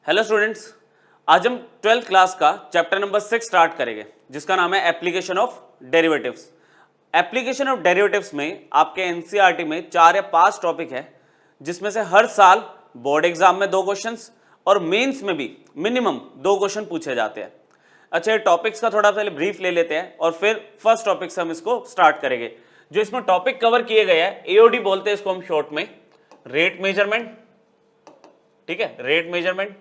Hello students, आज हम 12th class का चैप्टर नंबर 6 स्टार्ट करेंगे जिसका नाम है application of derivatives. Application of derivatives में आपके एनसीईआरटी में 4 या 5 टॉपिक है जिसमें से हर साल बोर्ड एग्जाम में 2 क्वेश्चंस और मेंस में भी मिनिमम 2 क्वेश्चन पूछे जाते हैं। अच्छा, ये टॉपिक्स का थोड़ा पहले ब्रीफ ले लेते हैं और फिर फर्स्ट टॉपिक से हम इसको स्टार्ट करेंगे। जो इसमें टॉपिक कवर किए गए हैं एओडी बोलते हैं इसको हम शॉर्ट में, रेट मेजरमेंट। ठीक है, रेट मेजरमेंट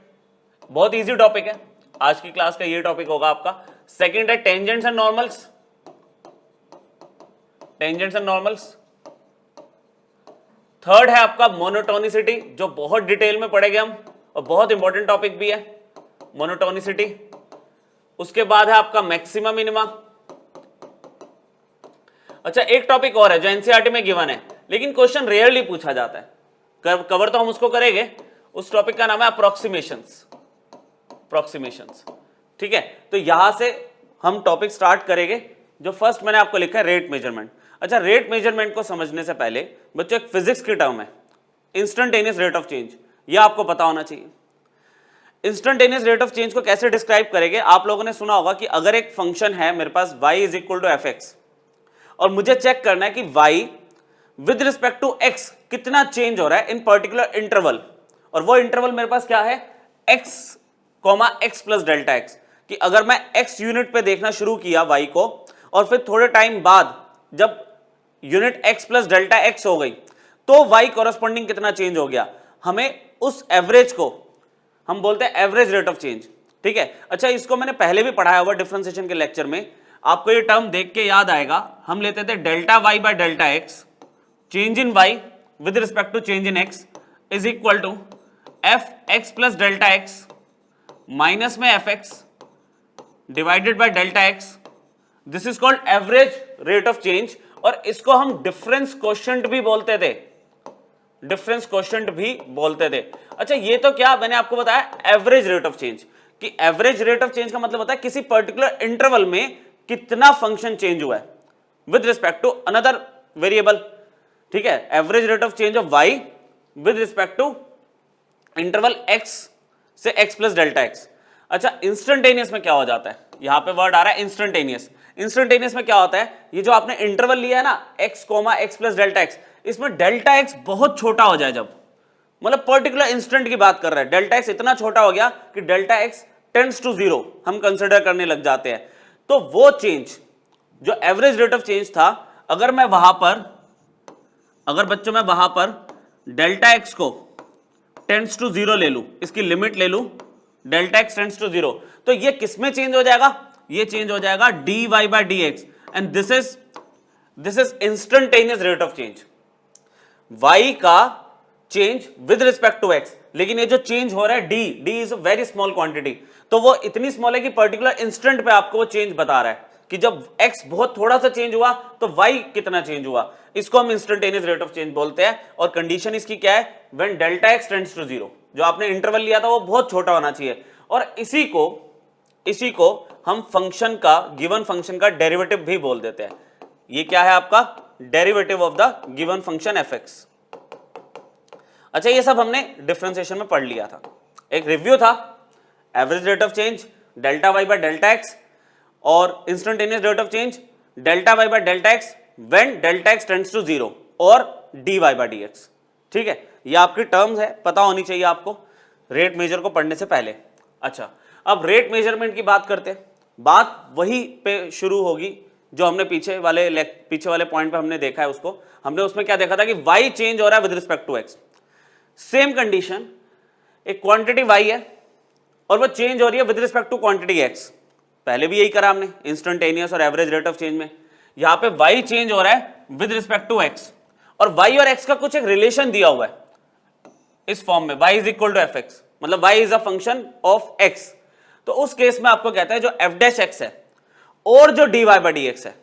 बहुत इजी टॉपिक है, आज की क्लास का ये टॉपिक होगा आपका। सेकंड है tangents and normals, tangents and normals. Third है आपका मोनोटोनिसिटी, जो बहुत डिटेल में पढ़ेंगे हम और बहुत इंपॉर्टेंट टॉपिक भी है मोनोटोनिसिटी। उसके बाद है आपका मैक्सिमा मिनिमा। अच्छा, एक टॉपिक और है जो एनसीईआरटी में गिवन है लेकिन क्वेश्चन रेयरली पूछा जाता है, कवर तो हम उसको करेंगे। उस टॉपिक का नाम है अप्रोक्सीमेशंस। ठीक है, तो यहां से हम टॉपिक स्टार्ट करेंगे। जो फर्स्ट मैंने आपको लिखा है रेट मेजरमेंट। अच्छा, रेट मेजरमेंट को समझने से पहले बच्चों एक फिजिक्स की टर्म है इंस्टेंटेनियस रेट ऑफ चेंज, यह आपको पता होना चाहिए। इंस्टेंटेनियस रेट ऑफ चेंज को कैसे डिस्क्राइब करेंगे? आप लोगों ने सुना होगा कि अगर एक फंक्शन है मेरे पास y is equal to F X और मुझे चेक करना है कि y with respect to x कितना चेंज हो रहा है इन पर्टिकुलर इंटरवल, और वो इंटरवल मेरे पास क्या है, x comma x plus delta x. कि अगर मैं x यूनिट पे देखना शुरू किया y को और फिर थोड़े टाइम बाद जब unit x plus delta x हो गई तो y कॉरेस्पॉन्डिंग कितना चेंज हो गया, हमें उस एवरेज को हम बोलते हैं एवरेज रेट ऑफ चेंज। ठीक है, अच्छा इसको मैंने पहले भी पढ़ाया हुआ डिफरेंशिएशन के लेक्चर में, आपको ये टर्म देख के याद आएगा। हम लेते थे delta y by delta x, change in y with respect to change in x is equal to F x plus delta x minus में f x divided by delta x. This is called average rate of change, और इसको हम difference coefficient भी बोलते थे, difference coefficient भी बोलते थे। अच्छा, ये तो क्या मैंने आपको बताया एवरेज रेट ऑफ चेंज, कि एवरेज रेट ऑफ चेंज का मतलब होता है किसी पर्टिकुलर इंटरवल में कितना फंक्शन चेंज हुआ है with respect to another variable. ठीक है, average rate of change of y with respect to interval x से x प्लस डेल्टा एक्स। अच्छा, इंस्टेंटेनियस में क्या हो जाता है, यहां पे वर्ड आ रहा है इंस्टेंटेनियस। इंस्टेंटेनियस में क्या होता है, ये जो आपने इंटरवल लिया है ना x comma x plus delta x, इसमें डेल्टा x बहुत छोटा हो जाए, जब मतलब पर्टिकुलर इंस्टेंट की बात कर रहे हैं, डेल्टा x इतना छोटा हो गया कि डेल्टा x टेंड्स टू 0 हम कंसिडर करने लग जाते हैं। तो वो चेंज जो एवरेज रेट ऑफ चेंज था, अगर मैं वहां पर, अगर बच्चों मैं वहां पर डेल्टा एक्स को टेंड्स टू 0 ले लूं, इसकी लिमिट ले लूं, डेल्टा एक्स टेंड्स टू 0, तो ये किस में चेंज हो जाएगा, ये चेंज हो जाएगा dy by dx, and this is instantaneous rate of change, y का change with respect to x। लेकिन ये जो चेंज हो रहा है d is a very small quantity, तो वो इतनी स्मॉल है कि पर्टिकुलर इंस्टेंट पे आपको वो चेंज बता रहा है कि जब x बहुत थोड़ा सा चेंज हुआ तो y कितना चेंज हुआ। इसको हम इंस्टेंटेनियस रेट ऑफ चेंज बोलते हैं, और कंडीशन इसकी क्या है, when delta x tends to 0, जो आपने इंटरवल लिया था वो बहुत छोटा होना चाहिए। और इसी को हम फंक्शन का, गिवन फंक्शन का डेरिवेटिव भी बोल देते हैं। ये क्या है आपका derivative of the given function F x. अच्छा, ये सब हमने डिफरेंशिएशन में पढ़ लिया था, एक रिव्यू था, average rate of change delta y by delta x, और instantaneous rate of change delta y by delta x when delta x tends to 0, और dy बाय dx। ठीक है, ये आपकी टर्म्स है, पता होनी चाहिए आपको रेट मेजर को पढ़ने से पहले। अच्छा, अब रेट मेजरमेंट की बात करते हैं, बात वही पे शुरू होगी जो हमने पीछे वाले पॉइंट पे हमने देखा है। उसको हमने उसमें क्या देखा था कि y चेंज हो रहा है with respect to x। Same condition, एक क्वांटिटी y है और वो चेंज हो रही है with respect to quantity x। पहले भी यही करा हमने इंस्टेंटेनियस और एवरेज रेट ऑफ चेंज में। यहां पे y चेंज हो रहा है विद रिस्पेक्ट टू x, और y और x का कुछ एक रिलेशन दिया हुआ है इस फॉर्म में, y is equal to F X, मतलब y is a function of x। तो उस केस में आपको कहता है जो f डैश x है और जो dy बाय dx है,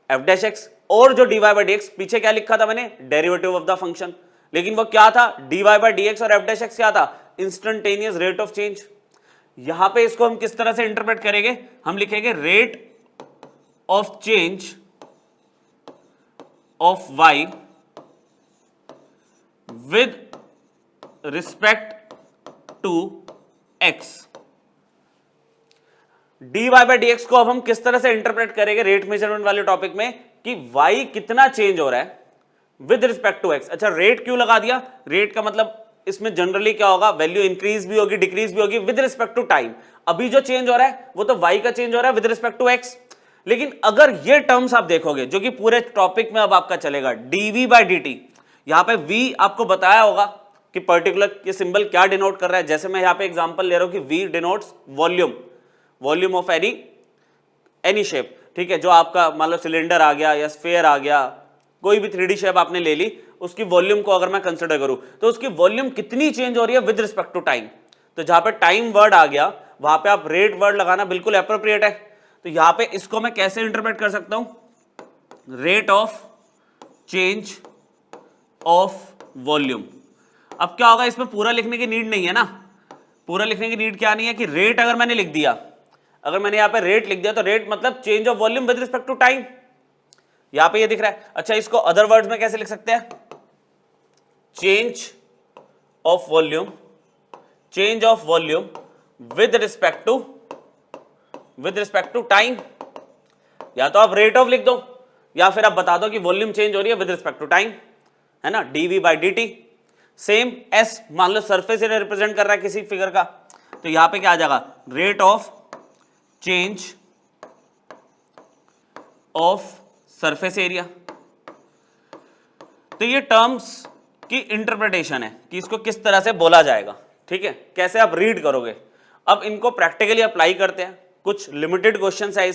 f डैश x और जो dy बाय dx, पीछे क्या लिखा था मैंने, डेरिवेटिव ऑफ द फंक्शन, लेकिन वो क्या था, dy बाय dx और f डैश x क्या था, इंस्टेंटेनियस रेट ऑफ चेंज। यहां पे इसको हम किस तरह से इंटरप्रेट करेंगे, हम लिखेंगे rate of change of y with respect to X. dy by dx को अब हम किस तरह से इंटरप्रेट करेंगे रेट मेजरमेंट वाले टॉपिक में कि y कितना चेंज हो रहा है विद रिस्पेक्ट टू x। अच्छा, रेट क्यों लगा दिया? रेट का मतलब इसमें जनरली क्या होगा, वैल्यू इंक्रीज भी होगी डिक्रीज भी होगी विद रिस्पेक्ट टू टाइम। अभी जो चेंज हो रहा है वो तो y का चेंज हो रहा है विद रिस्पेक्ट टू x। लेकिन अगर ये टर्म्स आप देखोगे जो कि पूरे टॉपिक में अब आपका चलेगा, dv बाय dt, यहां पे v आपको बताया होगा कि पर्टिकुलर ये सिंबल क्या डिनोट कर रहा है। जैसे मैं यहां पे एग्जांपल ले रहा हूं कि v denotes volume, volume of any shape, ठीक है। जो आपका मान लो सिलेंडर आ गया या स्फीयर आ गया, कोई भी 3D शेप आपने ले ली, उसकी वॉल्यूम को अगर मैं कंसिडर करूं तो उसकी वॉल्यूम कितनी चेंज हो रही है विद रिस्पेक्ट टू टाइम। तो जहां पे टाइम वर्ड आ गया वहां पे आप रेट वर्ड लगाना बिल्कुल एप्रोप्रिएट है। तो यहां पे इसको मैं कैसे इंटरप्रेट कर सकता हूं, rate of change of volume. अब क्या होगा, इसमें पूरा लिखने की नीड नहीं है ना। पूरा लिखने की नीड क्या नहीं है कि रेट अगर मैंने लिख दिया, अगर मैंने यहां पे रेट लिख दिया तो रेट मतलब change of volume with respect to time, यहां पे ये दिख रहा है। अच्छा, इसको अदर वर्ड्स में कैसे लिख सकते हैं, change of volume, change of volume with respect to time. या तो आप रेट ऑफ लिख दो या फिर आप बता दो कि वॉल्यूम चेंज हो रही है विद रिस्पेक्ट टू टाइम, है ना, DV by D T. Same S मान लो सरफेस एरिया रिप्रेजेंट कर रहा है किसी फिगर का, तो यहां पे क्या आ जाएगा, rate of change of surface area. तो ये टर्म्स की इंटरप्रिटेशन है कि इसको किस तरह से बोला जाएगा, ठीक है, कैसे आप रीड करोगे। अब इनको प्रैक्टिकली अप्लाई करते हैं। कुछ लिमिटेड क्वेश्चंस है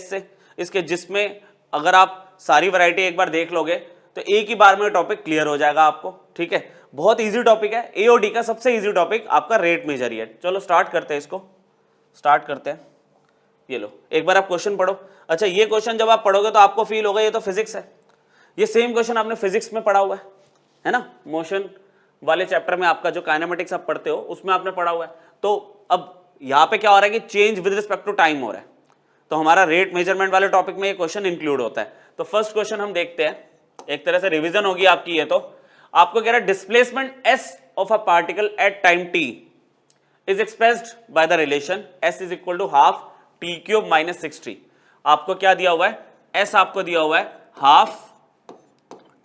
इसके जिसमें अगर आप सारी वैरायटी एक बार देख लोगे तो एक ही बार में टॉपिक क्लियर हो जाएगा आपको, ठीक है। बहुत इजी टॉपिक है, ए और डी का सबसे इजी टॉपिक आपका रेट मेजर ही है। चलो स्टार्ट करते हैं, इसको स्टार्ट करते हैं। ये लो, एक बार आप क्वेश्चन पढ़ो। अच्छा, ये क्वेश्चन जब आप पढ़ोगे तो आपको फील होगा ये तो फिजिक्स है। ये सेम क्वेश्चन आपने फिजिक्स में पढ़ा हुआ है ना, मोशन वाले चैप्टर में आपका जो काइनेमेटिक्स आप पढ़ते हो उसमें आपने पढ़ा हुआ है। तो अब यहाँ पे क्या हो रहा है कि change with respect to time हो रहा है, तो हमारा रेट मेजरमेंट वाले टॉपिक में ये क्वेश्चन इंक्लूड होता है। तो फर्स्ट क्वेश्चन हम देखते हैं, एक तरह से रिवीजन होगी आपकी। ये तो आपको कह रहा है displacement S of a particle at time T is expressed by the relation S is equal to half T cube minus 6t। आपको क्या दिया हुआ है, एस आपको दिया हुआ है हाफ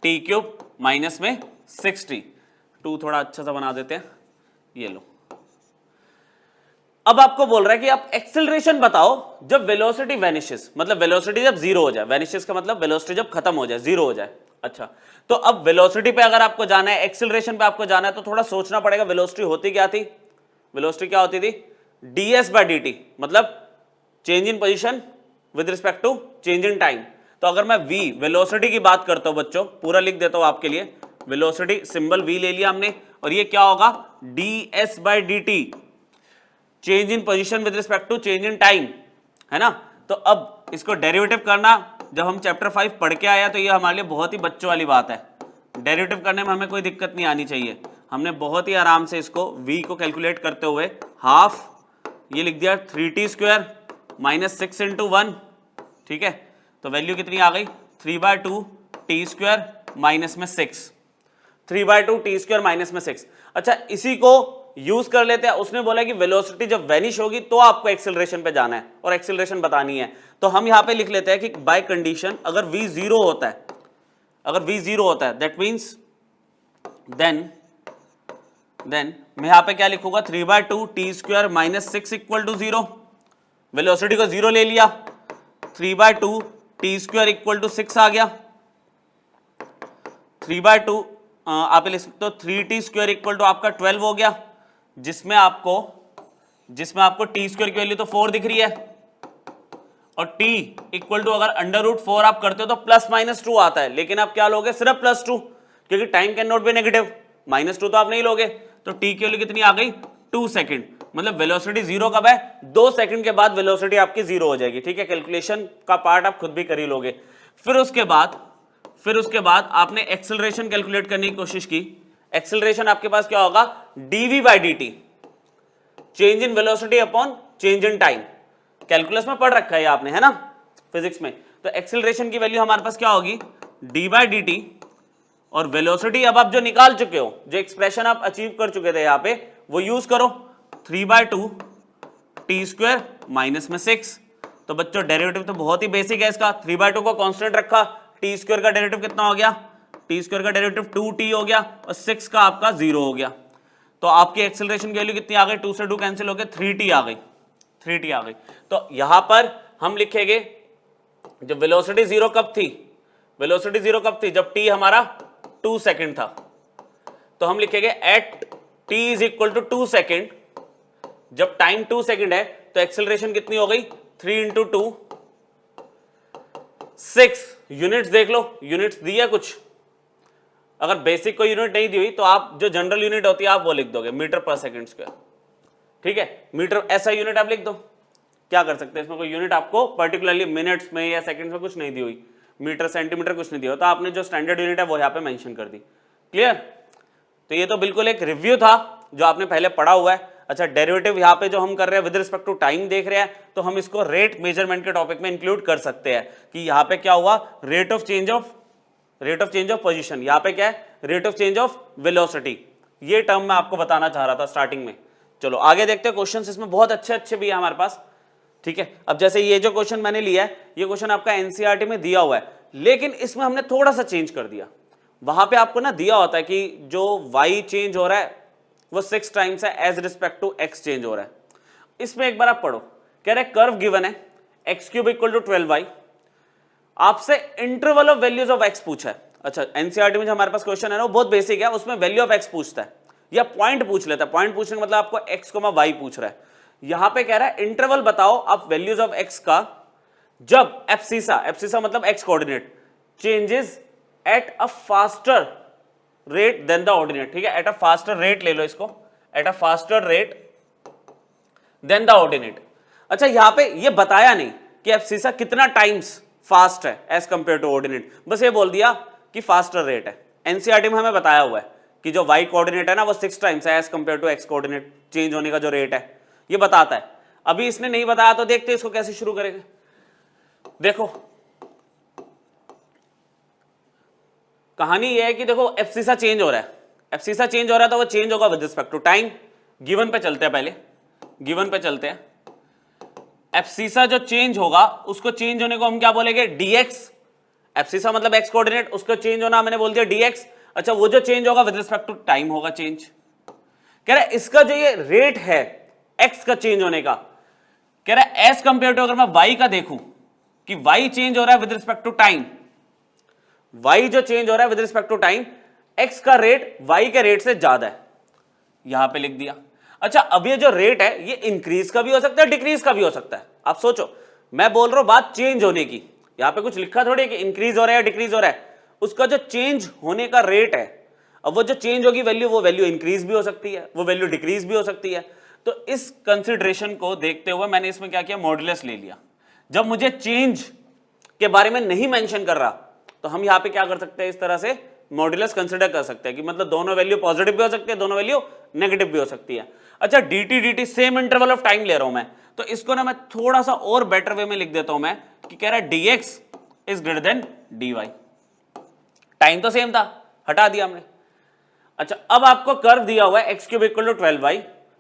टी क्यूब माइनस में 6t। टू थोड़ा अच्छा सा बना देते हैं, ये लो। अब आपको बोल रहा है कि आप एक्सेलरेशन बताओ जब वेलोसिटी वैनिशेस, मतलब वेलोसिटी जब जीरो हो जाए, वैनिशेस का मतलब वेलोसिटी जब खत्म हो जाए, जीरो हो जाए। अच्छा, तो अब वेलोसिटी पे अगर आपको जाना है, एक्सेलरेशन पे आपको जाना है, तो थोड़ा सोचना पड़ेगा। वेलोसिटी होती क्या थी, वेलोसिटी क्या होती थी, ds बाय dt, मतलब change in position with respect to change in time. तो अगर मैं v वेलोसिटी की बात करता हूं बच्चों, पूरा लिख देता हूं आपके लिए, वेलोसिटी सिंबल v ले लिया हमने, और ये क्या होगा, ds by dt, change in position with respect to change in time, है ना। तो अब इसको डेरिवेटिव करना, जब हम चैप्टर 5 पढ़ के आया तो ये हमारे लिए बहुत ही बच्चों वाली बात है। डेरिवेटिव करने में हमें कोई दिक्कत नहीं आनी चाहिए। हमने बहुत ही आराम से इसको v को कैलकुलेट करते हुए हाफ ये लिख दिया 3t स्क्वायर माइनस 6 इंटू 1, ठीक है। तो वैल्यू कितनी आ गई, 3/2 टी स्क्वायर माइनस में 6, 3/2 टी स्क्वायर माइनस में 6। अच्छा, इसी को यूज कर लेते हैं। उसने बोला कि वेलोसिटी जब वैनिश होगी तो आपको एक्सेलरेशन पे जाना है और एक्सेलरेशन बतानी है। तो हम यहां पे लिख लेते हैं कि बाय कंडीशन अगर v 0 होता है, अगर v 0 होता है दैट मीन्स देन मैं यहां पे क्या लिखूंगा, 3/2 T square minus 6 equal to 0। Velocity को 0 ले लिया, 3/2 टी स्क्वायर इक्वल टू 6 आ गया। 3/2 आप लिख सकते हो 3t स्क्वायर इक्वल टू आपका 12 हो गया, जिसमें आपको टी स्क्वायर की वैल्यू तो 4 दिख रही है, और t इक्वल टू अगर √4 आप करते हो तो प्लस माइनस 2 आता है, लेकिन आप क्या लोगे, सिर्फ +2, क्योंकि time can not be negative, -2 तो आप नहीं लोगे। तो t की वैल्यू कितनी आ गई, 2 सेकंड, मतलब वेलोसिटी 0 कब है, 2 सेकंड के बाद वेलोसिटी आपकी 0 हो जाएगी, ठीक है। कैलकुलेशन का पार्ट आप खुद भी कर ही लोगे। फिर उसके बाद आपने एक्सेलरेशन कैलकुलेट करने की कोशिश की। एक्सेलरेशन आपके पास क्या होगा, dv by dt, change in velocity upon change in time. Calculus में पढ़ रखा है आपने, है ना, फिजिक्स में। तो एक्सेलरेशन की वैल्यू हमारे पास क्या होगी, d बाई dt, और वेलोसिटी अब आप जो निकाल चुके हो, जो एक्सप्रेशन आप अचीव कर चुके थे यहां पे, वो यूज करो, 3/2 टी स्क्वायर माइनस में 6। तो बच्चों डेरिवेटिव तो बहुत ही बेसिक है इसका, 3/2 को कांस्टेंट रखा, टी स्क्वायर का डेरिवेटिव कितना हो गया, टी स्क्वायर का डेरिवेटिव 2t हो गया और 6 का आपका 0 हो गया। तो आपकी एक्सेलरेशन की वैल्यू कितनी आ गई, 2 से 2 कैंसिल हो गया, 3t आ गई, 3t आ गई। तो यहां पर हम लिखेंगे जब वेलोसिटी 0 कब थी, वेलोसिटी 0 कब थी, जब t हमारा 2 सेकंड था। तो हम लिखेंगे at t is equal to 2 second, जब टाइम 2 सेकेंड है तो एक्सेलरेशन कितनी हो गई, 3 इंटू 2 6। यूनिट्स देख लो, यूनिट्स दी है कुछ, अगर बेसिक कोई यूनिट नहीं दी हुई तो आप जो जनरल यूनिट होती है आप वो लिख दोगे, मीटर पर सेकंड स्क्वायर, ठीक है। मीटर ऐसा यूनिट आप लिख दो, क्या कर सकते हैं इसमें, कोई यूनिट आपको पर्टिकुलरली मिनट्स में या सेकंड्स में कुछ नहीं दी हुई, मीटर सेंटीमीटर कुछ नहीं दिया, तो आपने जो स्टैंडर्ड यूनिट है वो यहाँ पे मेंशन कर दी। क्लियर। तो ये तो बिल्कुल एक रिव्यू था जो आपने पहले पढ़ा हुआ है। अच्छा, डेरिवेटिव यहाँ पे जो हम कर रहे हैं विद रिस्पेक्ट टू टाइम देख रहे हैं, तो हम इसको रेट मेजरमेंट के टॉपिक में इंक्लूड कर सकते हैं कि यहाँ पे क्या हुआ, rate of change of position, यहाँ पे क्या है, rate of change of velocity. ये टर्म मैं आपको बताना चाह रहा था स्टार्टिंग में। चलो आगे देखते हैं, क्वेश्चंस इसमें बहुत अच्छे अच्छे भी है हमारे पास, ठीक है। अब जैसे ये जो क्वेश्चन मैंने लिया है, ये क्वेश्चन आपका एनसीईआरटी में दिया हुआ है, लेकिन इसमें हमने थोड़ा सा चेंज कर दिया। वहां पे आपको ना दिया होता है कि जो y चेंज हो रहा है वो 6 टाइम्स है as respect to x change हो रहा है। इसमें एक बार आप पढ़ो, कह रहे कर्व गिवन है x³ इक्वल टू 12y, आपसे interval of values of x पूछा है। अच्छा, एनसीईआरटी में जो हमारे पास क्वेश्चन है ना वो बहुत बेसिक है, उसमें वैल्यू ऑफ x पूछता है या पॉइंट पूछ लेता है। पॉइंट पूछने का मतलब आपको x, y पूछ रहा है। यहां पे कह रहा है इंटरवल बताओ आप वैल्यूज ऑफ x का जब एब्सिसा मतलब x coordinate changes at a faster rate than the ordinate, ठीक है। एट अ फास्टर रेट ले लो इसको, at a faster rate than the ordinate. अच्छा, यहां पे ये बताया नहीं कि एब्सिसा कितना टाइम्स फास्ट है एज कंपेयर टू ऑर्डिनेट, बस ये बोल दिया कि फास्टर रेट है। एनसीईआरटी में हमें बताया हुआ है कि जो y कोऑर्डिनेट है ना वो 6 टाइम्स है as compare to x coordinate, change होने का जो रेट है ये बताता है। अभी इसने नहीं बताया तो देखते इसको कैसे शुरू करेंगे। देखो कहानी ये है कि देखो एब्सिसा चेंज हो रहा है, एब्सिसा चेंज हो रहा है तो वो चेंज होगा with respect to time. Given पे चलते हैं, पहले गिवन पे चलते हैं। एब्सिसा जो चेंज होगा उसको चेंज होने को हम क्या बोलेंगे, dx। एब्सिसा मतलब x कोऑर्डिनेट, उसको चेंज होना मैंने बोल दिया dx। अच्छा, वो जो चेंज होगा विद रिस्पेक्ट टू टाइम होगा चेंज। कह रहा है इसका जो ये रेट है x का चेंज होने का, कह रहा है एज कंपेयर टू अगर मैं y का देखूं कि y चेंज हो रहा है with respect to time, y जो चेंज हो रहा है with respect to time, x का रेट y के रेट से ज्यादा है, यहां पे लिख दिया। अच्छा, अब ये जो रेट है ये इंक्रीज का भी हो सकता है डिक्रीज का भी हो सकता है। आप सोचो, मैं बोल रहा हूं बात चेंज होने की, यहां पे कुछ लिखा थोड़ी है कि इंक्रीज हो रहा है डिक्रीज हो रहा है, उसका जो चेंज होने का रेट है, अब वो जो चेंज होगी वैल्यू, वो वैल्यू इंक्रीज भी हो सकती है, वो वैल्यू डिक्रीज भी हो सकती है। तो इस कंसिडरेशन को देखते हुए मैंने इसमें क्या किया, मॉड्यूलस ले लिया। जब मुझे चेंज के बारे में नहीं मेंशन कर रहा तो हम यहां पे क्या कर सकते हैं, इस तरह से मॉड्यूलस कंसिडर कर सकते हैं कि मतलब दोनों वैल्यू पॉजिटिव भी हो सकती है, दोनों वैल्यू नेगेटिव भी हो सकती है। अच्छा, dt same interval of time ले रहा हूं मैं, तो इसको ना मैं थोड़ा सा और बेटर वे में लिख देता हूं मैं कि कह रहा है dx is greater then dy। Time तो सेम था, हटा दिया हमने। अच्छा, अब आपको कर्व दिया हुआ है x³ इक्वल टू 12y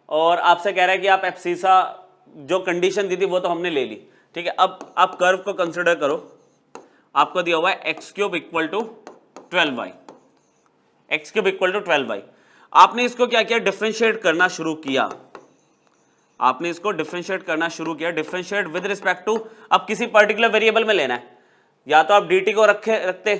और आपसे कह रहा है कि आप एब्सिसा जो कंडीशन दी थी वो तो हमने ले ली, ठीक है। अब आप कर्व को कंसिडर करो, आपको दिया हुआ है x³ equal to 12y, x³ equal to 12y। आपने इसको क्या किया, डिफरेंशिएट करना शुरू किया, आपने इसको डिफरेंशिएट करना शुरू किया। डिफरेंशिएट विद रिस्पेक्ट टू, अब किसी पर्टिकुलर वेरिएबल में लेना है, या तो आप dt को रखते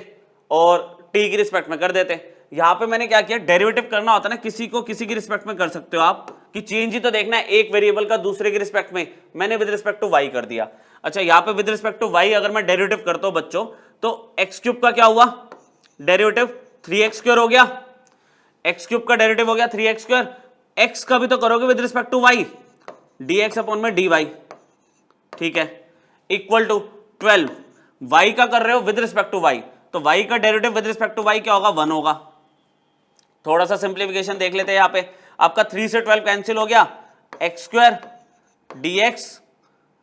और t की रिस्पेक्ट में कर देते। यहां पे मैंने क्या किया, डेरिवेटिव करना होता है ना, किसी को किसी की रिस्पेक्ट में कर सकते हो आप, कि चेंज ही तो देखना है एक वेरिएबल का दूसरे की रिस्पेक्ट में, मैंने विद रिस्पेक्ट टू y कर दिया। अच्छा, यहां पे विद रिस्पेक्ट टू y अगर मैं डेरिवेटिव करता हूं बच्चों, तो x³ का क्या हुआ डेरिवेटिव, 3x² हो गया, x³ का डेरिवेटिव हो गया 3x², x का भी तो करोगे with respect to y, dx upon में dy, ठीक है, इक्वल टू 12। y का कर रहे हो विद रिस्पेक्ट टू y, तो y का derivative with respect to y क्या होगा, 1 होगा। थोड़ा सा सिंप्लीफिकेशन देख लेते हैं, यहां पे आपका 3 से 12 कैंसिल हो गया, x² dx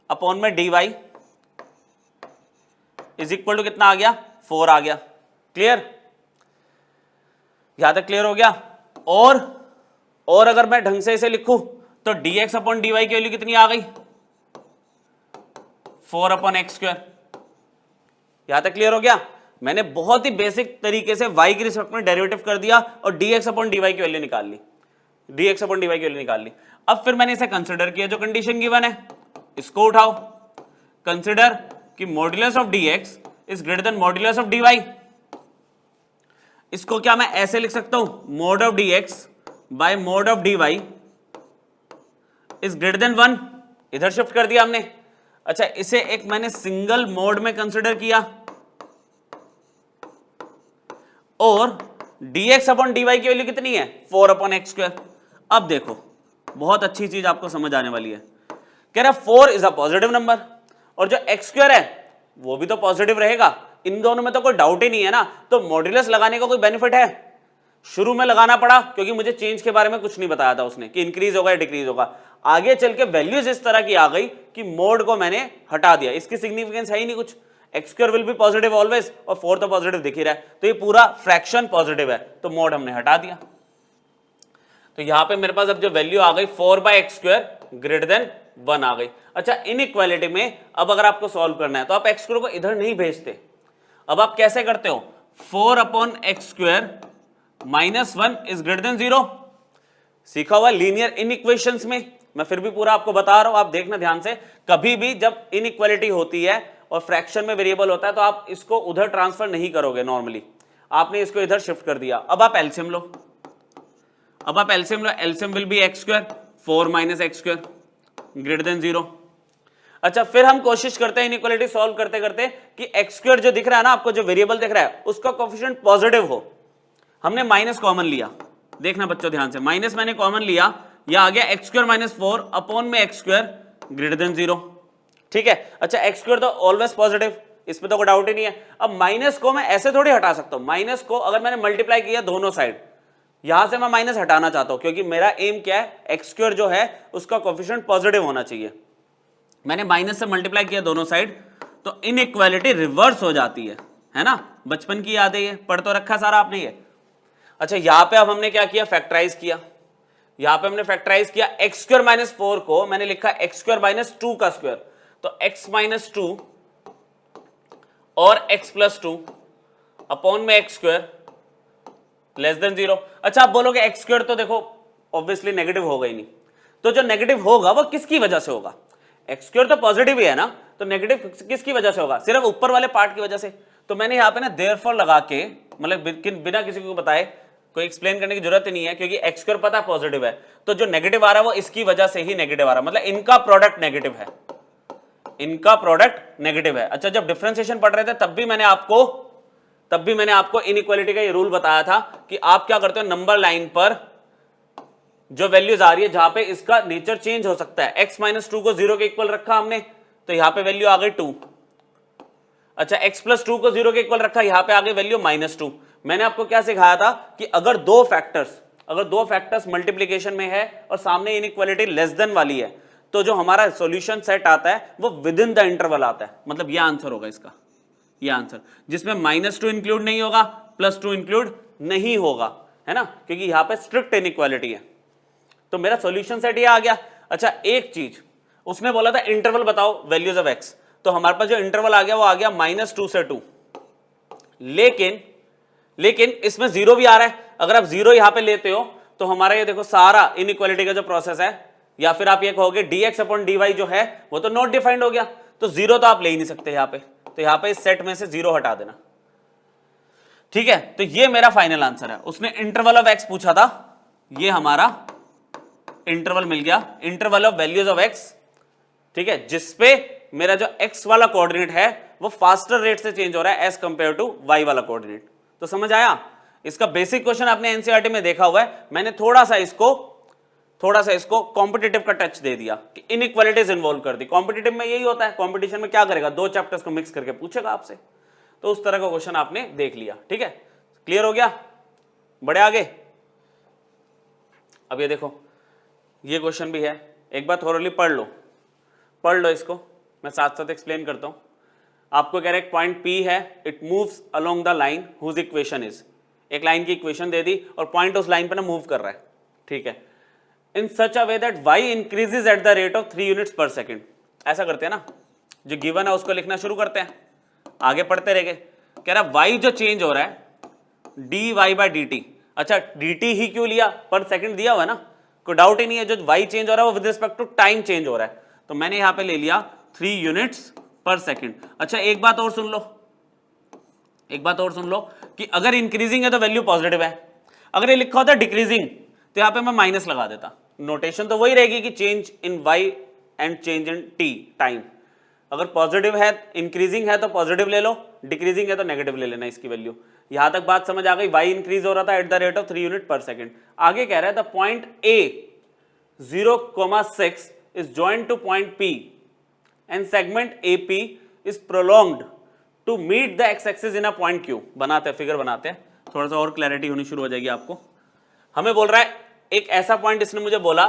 अपॉन में dy इज इक्वल टू कितना आ गया, 4 आ गया। क्लियर, यहां तक क्लियर हो गया। और अगर मैं ढंग से इसे लिखूं तो dx अपॉन dy की वैल्यू कितनी आ गई, 4 अपॉन एक्स स्क्वायर। यहां तक क्लियर हो गया। मैंने बहुत ही बेसिक तरीके से y के रिस्पेक्ट में डेरिवेटिव कर दिया और dx अपॉन dy की वैल्यू निकाल ली, dx अपॉन dy की वैल्यू निकाल ली। अब फिर मैंने इसे कंसिडर किया, जो कंडीशन गिवन है इसको उठाओ, कंसिडर कि modulus of dx is greater than modulus of dy। इसको क्या मैं ऐसे लिख सकता हूं, mod of dx by mod of dy is greater than 1, इधर शिफ्ट कर दिया हमने। अच्छा, इसे एक मैंने सिंगल मोड में कंसिडर किया और dx अपॉन dy की वैल्यू कितनी है, 4 अपॉन एक्स स्क्वायर। अब देखो बहुत अच्छी चीज आपको समझ आने वाली है, कह रहा 4 इज अ पॉजिटिव नंबर और जो एक्स स्क्वायर है वो भी तो पॉजिटिव रहेगा, इन दोनों में तो कोई डाउट ही नहीं है ना। तो मॉड्यूलस लगाने का कोई बेनिफिट है, शुरू में लगाना पड़ा क्योंकि मुझे चेंज के बारे में कुछ नहीं बताया था उसने कि इंक्रीज होगा या डिक्रीज होगा। आगे चल के वैल्यूज इस तरह की आ गई कि मोड को मैंने हटा दिया, इसकी सिग्निफिकेंस है ही नहीं कुछ, x square will be positive always और 4 तो पॉजिटिव दिख ही रहा है, तो ये पूरा फ्रैक्शन पॉजिटिव है, तो मोड हमने हटा दिया। तो यहां पे मेरे पास अब जो वैल्यू आ गई 4 by X square greater than 1 आ गई। अच्छा, इनइक्वालिटी में अब अगर आपको सॉल्व करना है तो आप एक्स स्क्वायर को इधर नहीं भेजते, अब आप कैसे करते हो, 4 upon x square minus 1 is greater then 0। सीखा हुआ लीनियर इनइक्वेशंस में, मैं फिर भी पूरा आपको बता रहा हूं, आप देखना ध्यान से। कभी भी जब इनइक्वालिटी होती है और फ्रैक्शन में वेरिएबल होता है तो आप इसको उधर ट्रांसफर नहीं करोगे नॉर्मली, आपने इसको इधर शिफ्ट कर दिया। अब आप एलसीएम लो, अब आप LCM low, LCM will be x square 4 minus x square greater then 0। अच्छा, फिर हम कोशिश करते हैं इनइक्वालिटी सॉल्व करते करते कि एक्स स्क्वायर जो दिख रहा है ना आपको, जो वेरिएबल दिख रहा है उसका कोएफिशिएंट पॉजिटिव हो। हमने माइनस कॉमन लिया, देखना बच्चों ध्यान से, माइनस मैंने कॉमन लिया, यह आ गया एक्स स्क्वायर माइनस 4 अपॉन में एक्स स्क्वायर ग्रेटर देन 0। ठीक है। अच्छा, एक्स स्क्वायर तो ऑलवेज पॉजिटिव, इसमें तो कोई डाउट ही नहीं है। अब माइनस को मैं ऐसे थोड़ी हटा सकता हूं, माइनस को अगर मैंने मल्टीप्लाई किया दोनों साइड, यहां से मैं माइनस हटाना चाहता हूं क्योंकि मेरा एम क्या है, एक्स स्क्वायर जो है उसका कोएफिशिएंट पॉजिटिव होना चाहिए। मैंने माइनस से मल्टीप्लाई किया दोनों साइड, तो इनइक्वालिटी रिवर्स हो जाती है ना, बचपन की याद है ये, पढ़ तो रखा सारा आपने ये। अच्छा, यहां पे अब हमने क्या किया, फैक्टराइज किया, यहां पे हमने फैक्टराइज किया, एक्स स्क्वायर माइनस 4 को मैंने लिखा एक्स स्क्वायर माइनस 2 का स्क्वायर, तो एक्स माइनस 2 और एक्स प्लस 2 अपॉन में एक्स स्क्वायर लेस देन 0। अच्छा, आप बोलोगे एक्स स्क्वायर तो देखो ऑब्वियसली नेगेटिव होगा ही नहीं, तो जो नेगेटिव होगा वो किसकी वजह से होगा, एक्स स्क्वायर तो पॉजिटिव ही है ना, तो नेगेटिव किसकी वजह से होगा, सिर्फ ऊपर वाले पार्ट की वजह से। तो मैंने यहाँ पे ना देयरफॉर लगा के, मतलब बिना किसी को बताए, कोई एक्सप्लेन करने की जरूरत ही नहीं है क्योंकि एक्स स्क्वायर पता पॉजिटिव है, तो जो नेगेटिव आ रहा है वो इसकी वजह से ही नेगेटिव आ रहा है, मतलब इनका प्रोडक्ट नेगेटिव है, इनका प्रोडक्ट नेगेटिव है। अच्छा, जब डिफरेंशिएशन पढ़ रहे थे तब भी मैंने आपको इनइक्वालिटी का ये रूल बताया था कि आप क्या करते हो, नंबर लाइन पर जो वैल्यूज आ रही है जहां पे इसका नेचर चेंज हो सकता है, x माइनस 2 को 0 के इक्वल रखा हमने, तो यहां पे वैल्यू आ गई 2। अच्छा, x प्लस 2 को 0 के इक्वल रखा, यहां पे आ गई वैल्यू माइनस 2। मैंने आपको क्या सिखाया था कि अगर दो फैक्टर्स मल्टीप्लीकेशन में है और सामने इनइक्वालिटी लेस देन वाली है, तो जो हमारा सॉल्यूशन सेट आता है वो विद इन द इंटरवल आता है, मतलब यह आंसर होगा इसका, यह आंसर जिसमें माइनस 2 इंक्लूड नहीं होगा, प्लस 2 इंक्लूड नहीं होगा, है ना, क्योंकि यहां पे स्ट्रिक्ट इनइक्वालिटी है। तो मेरा सॉल्यूशन सेट ये आ गया। अच्छा, एक चीज उसने बोला था इंटरवल बताओ वैल्यूज ऑफ एक्स, तो हमारे पास जो इंटरवल आ गया वो आ गया -2 से 2, लेकिन इसमें 0 भी आ रहा है। अगर आप 0 यहां पे लेते हो तो हमारा ये देखो सारा इनइक्वालिटी का जो प्रोसेस है, या फिर आप ये कहोगे dx अपॉन dy जो है वो तो नॉट डिफाइंड हो गया, तो 0 तो आप ले ही नहीं सकते यहां पे, तो यहां पे इस सेट में से 0 हटा देना। ठीक है, तो ये मेरा फाइनल आंसर है। उसने इंटरवल ऑफ एक्स पूछा था, ये हमारा इंटरवल मिल गया, interval of values of x, ठीक है, जिसपे मेरा जो एक्स वाला कोऑर्डिनेट है वो फास्टर रेट से चेंज हो रहा है एज कंपेयर टू वाई वाला कोऑर्डिनेट। तो समझ आया, इसका बेसिक क्वेश्चन आपने एनसीईआरटी में देखा हुआ है, मैंने थोड़ा सा इसको कॉम्पिटिटिव का टच दे दिया कि इनइक्वालिटीज इन्वॉल्व कर दी। कॉम्पिटिटिव में यही होता है, कॉम्पिटिशन में क्या करेगा, दो चैप्टर्स को मिक्स करके पूछेगा आपसे, तो उस तरह का क्वेश्चन आपने देख लिया। ठीक है, क्लियर हो गया, बड़े आगे। अब ये देखो, ये क्वेश्चन भी है, एक बार थोरली पढ़ लो इसको, मैं साथ साथ एक्सप्लेन करता हूं। आपको कह रहे हैं पॉइंट P है, it moves along the line whose equation is, एक लाइन की इक्वेशन दे दी और पॉइंट उस लाइन पे ना मूव कर रहा है। ठीक है, in such a way that y increases at the rate of 3 units per second. ऐसा करते हैं ना, जो गिवन है उसको लिखना शुरू करते हैं, आगे पढ़ते रहेंगे। कह रहा y जो चेंज हो रहा है dy/dt। अच्छा dt ही क्यों लिया, पर सेकंड दिया हुआ है ना, कोई डाउट ही नहीं है। जो y चेंज हो रहा है वो with respect to time change हो रहा है, तो मैंने यहां पे ले लिया 3 यूनिट्स पर सेकंड। अच्छा एक बात और सुन लो, एक बात और सुन लो कि अगर इंक्रीजिंग है तो वैल्यू पॉजिटिव है, अगर ये लिखा होता डिक्रीजिंग तो यहां पे मैं माइनस लगा देता। नोटेशन तो वही रहेगी कि change in y and change in t time. अगर पॉजिटिव है, इंक्रीजिंग है तो पॉजिटिव ले लो, डिक्रीजिंग है तो नेगेटिव ले लेना इसकी वैल्यू। यहां तक बात समझ आ गई। y इंक्रीज हो रहा था at the rate of 3 unit per second. आगे कह रहा है the point a 0,6 is joined to point p and segment AP is prolonged to meet the x axis in a point Q। बनाते हैं, figure बनाते हैं, थोड़ा सा और क्लैरिटी होनी शुरू हो जाएगी आपको। हमें बोल रहा है एक ऐसा पॉइंट इसने मुझे बोला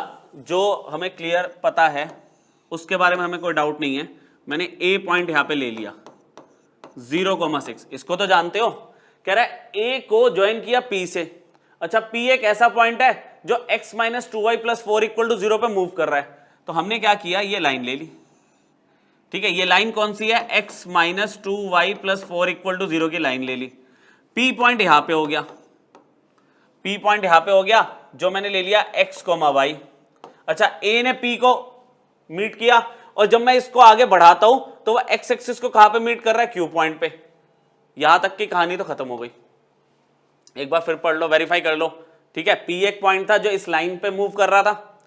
जो हमें क्लियर पता है, उसके बारे में हमें कोई डाउट नहीं है। मैंने A पॉइंट यहां पे ले लिया 0,6, इसको तो जानते हो। कह रहा है A को ज्वाइन किया P से। अच्छा P एक ऐसा पॉइंट है जो x - 2y + 4 = 0 पे मूव कर रहा है, तो हमने क्या किया, ये लाइन ले ली। ठीक है, ये लाइन कौन सी है, x - 2y + 4 = 0 की लाइन ले ली। P पॉइंट यहां पे हो गया, P पॉइंट यहां पे हो गया जो मैंने ले लिया x, y। अच्छा A ने P को मीट किया, और जब मैं इसको आगे बढ़ाता हूं तो वह x एक्सिस को कहां पे मीट कर रहा है, Q पॉइंट पे। यहां तक की कहानी तो खत्म हो गई। एक बार फिर पढ़ लो, वेरीफाई कर लो। ठीक है, P एक पॉइंट था जो इस लाइन पे मूव कर रहा था,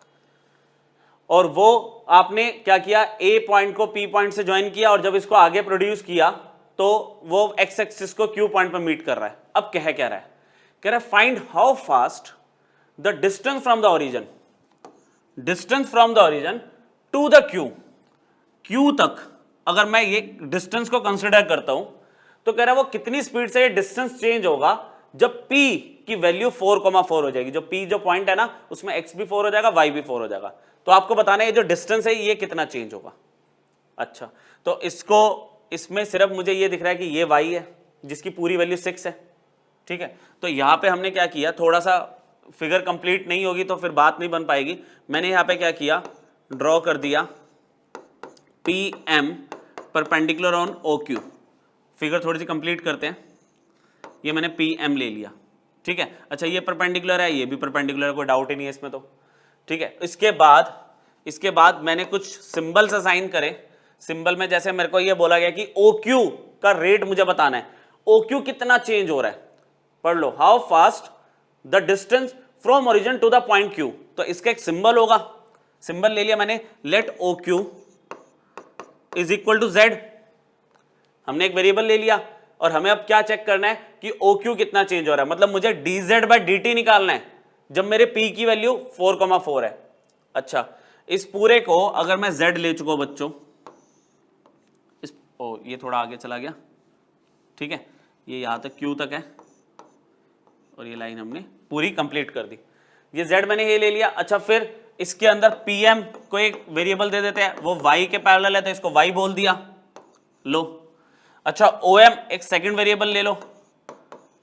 और वो आपने क्या किया, A पॉइंट को P पॉइंट से ज्वाइन किया, और जब इसको आगे प्रोड्यूस किया तो वो x एक्सिस को Q पॉइंट पे मीट कर रहा है। अब कह क्या रहा है, कह रहा है find how fast the distance from the origin, distance from the origin to the Q तक। अगर मैं ये डिस्टेंस को कंसिडर करता हूं तो कह रहा है वो कितनी स्पीड से ये डिस्टेंस चेंज होगा जब P की वैल्यू 4,4 हो जाएगी। जो P जो पॉइंट है ना उसमें x भी 4 हो जाएगा, y भी 4 हो जाएगा। तो आपको बताना है ये जो डिस्टेंस है ये कितना चेंज होगा। अच्छा तो इसको, इसमें सिर्फ मुझे ये दिख रहा है कि ये y है जिसकी पूरी वैल्यू 6 है। ठीक है, तो यहां पे हमने क्या किया, थोड़ा सा फिगर कंप्लीट नहीं होगी तो फिर बात नहीं बन पाएगी। मैंने यहां पे क्या किया, ड्रॉ कर दिया PM perpendicular on OQ। Figure थोड़ी सी कंप्लीट करते हैं। ये मैंने PM ले लिया। ठीक है, अच्छा ये परपेंडिकुलर है, ये भी परपेंडिकुलर है, कोई डाउट ही नहीं है इसमें तो। ठीक है, इसके बाद मैंने कुछ सिंबल्स असाइन करे। सिंबल में जैसे मेरे को ये बोला गया कि OQ का रेट मुझे बताना है, OQ कितना चेंज हो रहा है। पढ़ लो, how fast the distance from origin to the point Q। तो इसका एक सिंबल होगा, सिंबल ले लिया मैंने, let OQ is equal to Z। हमने एक वेरिएबल ले लिया, और हमें अब क्या चेक करना है कि OQ कितना चेंज हो रहा है, मतलब मुझे dz/dt निकालना है जब मेरे P की वैल्यू 4,4 है। अच्छा इस पूरे को अगर मैं Z ले चुका हूं बच्चों, ये थोड़ा आगे चला गया। ठीक है, ये यहां तक Q तक है, और ये लाइन हमने पूरी कंप्लीट कर दी। ये Z मैंने ये ले लिया। अच्छा फिर इसके अंदर PM को एक वेरिएबल दे देते हैं, वो y के पैरेलल है तो इसको y बोल दिया, लो। अच्छा OM एक सेकंड वेरिएबल ले लो,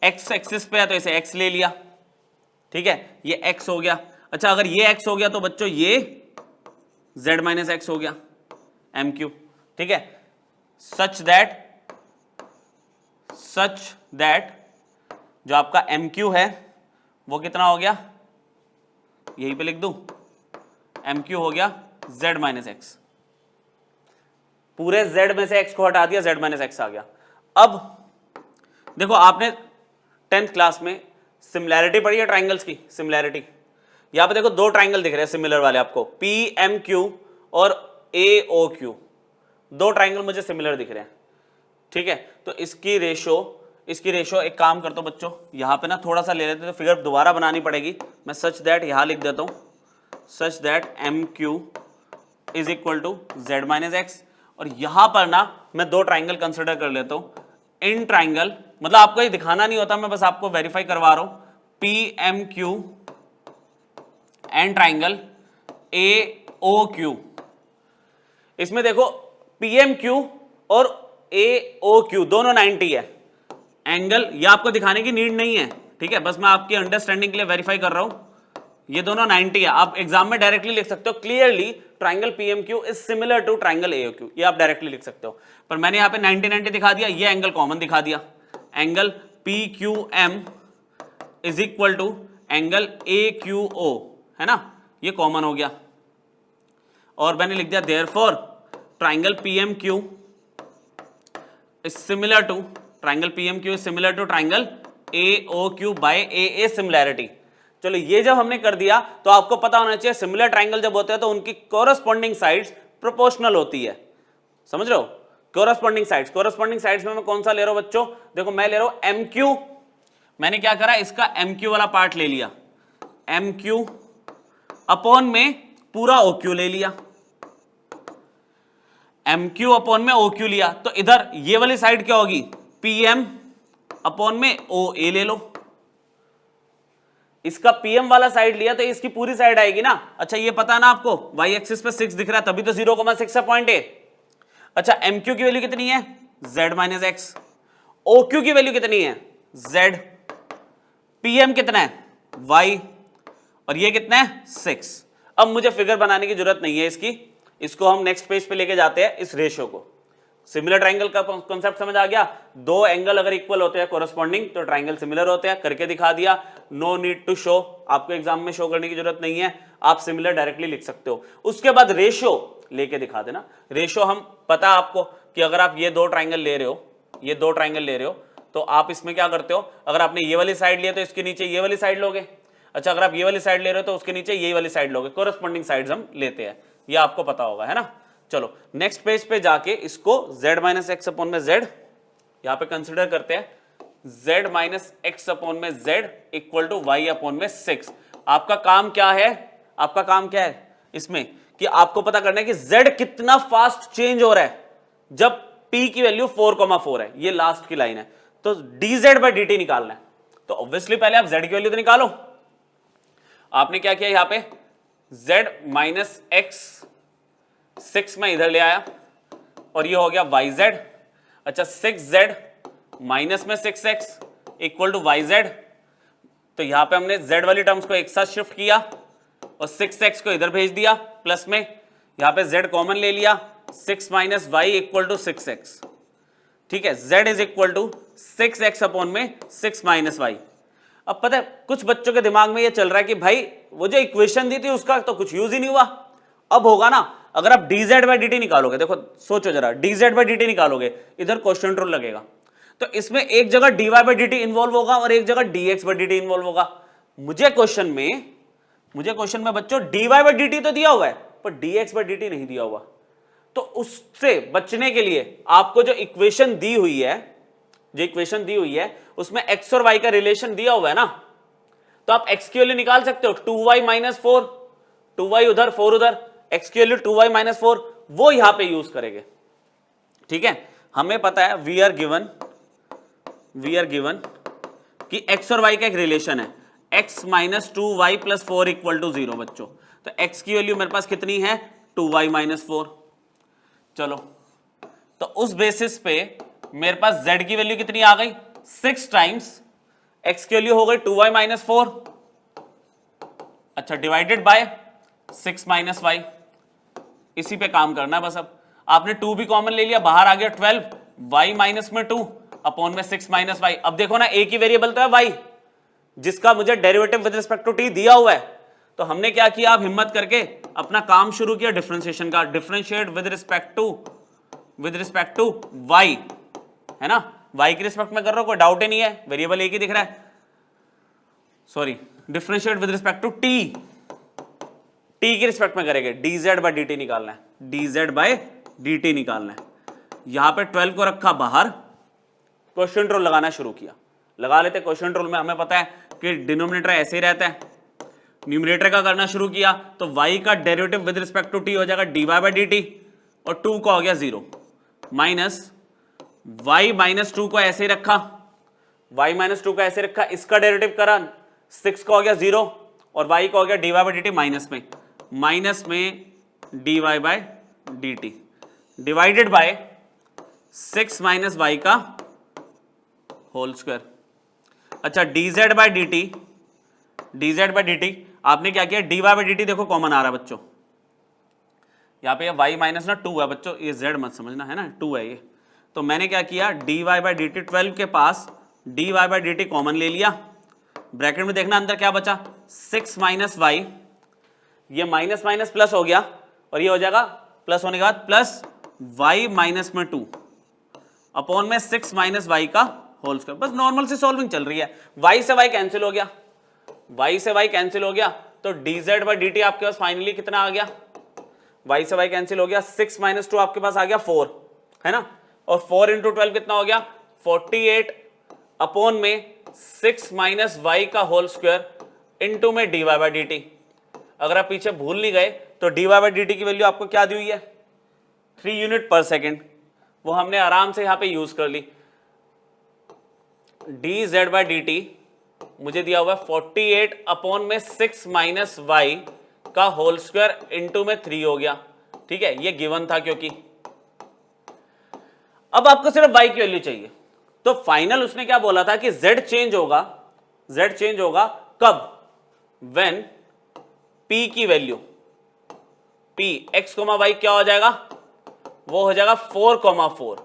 x एक्सिस पे है तो इसे x ले लिया। ठीक है, ये x हो गया। अच्छा अगर ये x हो गया तो बच्चों ये z - x हो गया, MQ। ठीक है, सच दैट जो आपका MQ है वो कितना हो गया, यहीं पे लिख दूं, MQ हो गया z - x। पूरे z में से x को हटा दिया, z - x आ गया। अब देखो आपने 10th क्लास में सिमिलैरिटी पढ़ी है ट्राइंगल्स की, सिमिलैरिटी। यहां पे देखो दो ट्राइंगल दिख रहे हैं सिमिलर वाले आपको, PMQ और AOQ। दो ट्राइंगल मुझे सिमिलर दिख रहे हैं। ठीक है, तो इसकी रेशो एक काम करता हूं बच्चों, यहां पे ना थोड़ा सा ले लेते तो फिगर दोबारा बनानी पड़ेगी। मैं सच दैट यहां लिख देता हूं, such that MQ is equal to Z - x। और यहां पर ना मैं दो ट्राइंगल कंसिडर कर लेता हूं। इन ट्राइंगल मतलब आपको ये दिखाना नहीं होता, मैं बस आपको वेरीफाई करवा रहा हूं। PMQ and triangle AOQ। इसमें देखो PMQ और AOQ दोनों 90 है एंगल, ये आपको दिखाने की नीड नहीं है। ठीक है, बस मैं आपकी अंडरस्टैंडिंग के लिए वेरीफाई कर रहा हूं। ये दोनों 90 है। आप एग्जाम में डायरेक्टली लिख सकते हो clearly triangle PMQ is similar to triangle AOQ, ये आप डायरेक्टली लिख सकते हो। पर मैंने यहाँ पे 90-90 दिखा दिया, ये एंगल कॉमन दिखा दिया, angle P Q M is equal to angle A Q O, है ना, ये कॉमन हो गया। और मैंने लिख दिया therefore triangle PMQ is similar to triangle AOQ by AA similarity. चलो ये जब हमने कर दिया तो आपको पता होना चाहिए सिमिलर ट्राइंगल जब होते हैं तो उनकी कोरस्पॉन्डिंग साइड्स प्रोपोर्शनल होती है, समझ रहे हो। कोरस्पॉन्डिंग साइड्स में मैं कौन सा ले रहा हूं बच्चों, देखो मैं ले रहा हूं MQ, मैंने क्या करा इसका MQ वाला पार्ट ले लिया, MQ अपॉन में पूरा OQ ले लिया, MQ अपॉन में OQ लिया, तो इधर ये वाली साइड क्या होगी, PM अपॉन में OA ले लो। इसका PM वाला साइड लिया तो इसकी पूरी साइड आएगी ना। अच्छा ये पता है ना आपको, y एक्सिस पे 6 दिख रहा है तभी तो 0,6 है पॉइंट A। अच्छा MQ की वैल्यू कितनी है, z माइनस एक्स, OQ की वैल्यू कितनी है, z, PM कितना है, y, और ये कितना है 6। अब मुझे फिगर बनाने की जरूरत नहीं है इसकी, इसको हम नेक्स्ट पेज पे लेके जाते हैं इस रेशियो को। सिमिलर ट्राइंगल का कॉन्सेप्ट समझ आ गया, दो एंगल अगर इक्वल होते हैं कोरस्पॉन्डिंग तो ट्राइंगल सिमिलर होते हैं, करके दिखा दिया, नो नीड टू शो, आपको एग्जाम में शो करने की जरूरत नहीं है, आप सिमिलर डायरेक्टली लिख सकते हो। उसके बाद रेशियो लेके दिखा देना। रेशियो हम पता आपको कि अगर आप ये दो ट्राइंगल ले रहे हो तो आप इसमें क्या करते हो, अगर आपने ये वाली साइड लिया तो इसके नीचे ये वाली साइड लोगे। अच्छा अगर आप ये वाली साइड ले रहे हो तो उसके नीचे ये वाली साइड लोगे, कोरस्पॉन्डिंग साइड्स हम लेते हैं, ये आपको पता होगा, है ना। चलो नेक्स्ट पेज पे जाके इसको z माइनस एक्स अपॉन में z यहां पे कंसिडर करते हैं, z माइनस एक्स अपॉन में z equal to y upon में 6। आपका काम क्या है इसमें कि आपको पता करना है कि z कितना फास्ट चेंज हो रहा है जब p की वैल्यू 4,4 है, ये लास्ट की लाइन है, तो dz बाय dt निकालना है। तो ऑब्वियसली पहले आप z की वैल्यू तो निकालो। आपने क्या किया यहां पे z माइनस एक्स 6 में इधर ले आया और ये हो गया yz। अच्छा 6z माइनस में 6x इक्वल टू yz, तो यहां पे हमने z वाली टर्म्स को एक साथ शिफ्ट किया और 6x को इधर भेज दिया प्लस में, यहां पे z कॉमन ले लिया, 6 minus y equal to 6x, ठीक है, z is equal to 6x upon में 6 माइनस y। अब पता है कुछ बच्चों के दिमाग में ये चल रहा है कि भाई वो जो इक्वेशन दी थी उसका तो कुछ यूज ही नहीं हुआ। अब होगा ना, अगर आप dz बाई dt निकालोगे, देखो सोचो जरा, dz बाई dt निकालोगे, इधर क्वेश्चन रूल लगेगा, तो इसमें एक जगह dy बाई dt इन्वॉल्व होगा और एक जगह dx बाई dt इन्वॉल्व होगा। मुझे क्वेश्चन में बच्चों dy बाई dt तो दिया हुआ है पर dx बाई dt नहीं दिया हुआ, तो उससे बचने के लिए आपको जो इक्वेशन दी हुई है उसमें x और y का रिलेशन दिया हुआ है ना, तो आप x की वैल्यू निकाल सकते हो, 2y माइनस 4, 2y उधर 4 उधर, x की वैल्यू 2y माइनस 4 वो यहां पे यूज करेंगे, ठीक है। हमें पता है वी आर गिवन कि x और y का एक रिलेशन है, x minus 2y plus 4 equal to 0 बच्चों, तो x की वैल्यू मेरे पास कितनी है 2y माइनस 4। चलो तो उस बेसिस पे मेरे पास z की वैल्यू कितनी आ गई 6 टाइम्स x की वैल्यू हो गई 2y माइनस 4, अच्छा डिवाइडेड बाय 6 माइनस y, इसी पे काम करना है बस। अब आपने 2 भी कॉमन ले लिया, बाहर आ गया 12, y माइनस में 2 अपॉन में 6 माइनस y। अब देखो ना एक ही वेरिएबल तो है y जिसका मुझे derivative with respect to t दिया हुआ है, तो हमने क्या किया, आप हिम्मत करके अपना काम शुरू किया डिफरेंशिएशन का, differentiate with respect to y, है ना, y की रिस्पेक्ट में कर रहा हूं, कोई डाउट ही नहीं है, वेरिएबल एक ही दिख रहा है, sorry differentiate with respect to t की रिस्पेक्ट में करेंगे, dz बाय dt निकालना है, dz बाय dt निकालना है। यहां पे 12 को रखा बाहर, क्वेश्चन रूल लगाना शुरू किया, लगा लेते। क्वेश्चन रूल में हमें पता है कि डिनोमिनेटर ऐसे ही रहता है, न्यूमरेटर का करना शुरू किया तो y का derivative with respect to t हो जाएगा dy बाय dt और 2 का हो गया 0 माइनस y माइनस 2 को ऐसे रखा, इसका डेरिवेटिव करा, 6 का हो गया 0 और y का हो गया dy बाय dt माइनस में dy by dt divided by 6 minus y का होल स्क्वायर। अच्छा dz बाय dt आपने क्या किया, dy बाई dt देखो कॉमन आ रहा है बच्चों, यहाँ पे y माइनस ना 2 है बच्चों, ये z मत समझना है ना, 2 है ये। तो मैंने क्या किया, dy बाई dt 12 के पास dy बाई dt कॉमन ले लिया, ब्रैकेट में देखना अंदर क्या बचा, 6 माइनस वाई, ये माइनस माइनस प्लस हो गया और ये हो जाएगा प्लस होने के बाद प्लस y माइनस में 2 अपॉन में 6 माइनस वाई का होल स्क्वायर। बस नॉर्मल से सॉल्विंग चल रही है, y से y कैंसिल हो गया, y से y कैंसिल हो गया, तो dz बाई dt आपके पास फाइनली कितना आ गया, y से y कैंसिल हो गया, 6 माइनस 2 आपके पास आ गया 4, है ना, और 4 इंटू 12 कितना हो गया 48 अपॉन में 6 माइनस वाई का होल स्क्वायर इंटू में dy बाई dt। अगर आप पीछे भूल नहीं गए तो dy बाई dt की वैल्यू आपको क्या दी हुई है, 3 यूनिट पर सेकेंड, वो हमने आराम से यहां पे यूज कर ली। dz बाई dt मुझे दिया हुआ है 48 अपॉन में 6 माइनस वाई का होल स्क्वायर इंटू में 3 हो गया, ठीक है, ये गिवन था क्योंकि। अब आपको सिर्फ y की वैल्यू चाहिए, तो फाइनल उसने क्या बोला था कि z चेंज होगा कब, व्हेन p की वैल्यू p x, y क्या हो जाएगा, वो हो जाएगा 4,4,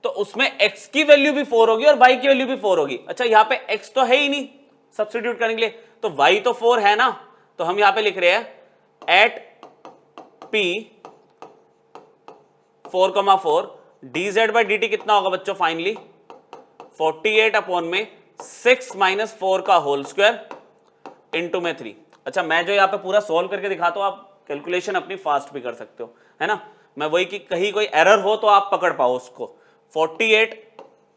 तो उसमें x की वैल्यू भी 4 होगी और y की वैल्यू भी 4 होगी। अच्छा यहाँ पे x तो है ही नहीं सब्स्टिट्यूट करने के लिए, तो y तो 4 है ना, तो हम यहां पे लिख रहे हैं at p 4,4 dz by dt कितना होगा बच्चों फाइनली 48 अपॉन में 6 माइनस 4 का होल स्क्वायर इंटू में 3। अच्छा मैं जो यहाँ पे पूरा सॉल्व करके दिखाता हूं, आप कैलकुलेशन अपनी फास्ट भी कर सकते हो, है ना, मैं वही कि कहीं कोई एरर हो तो आप पकड़ पाओ उसको। 48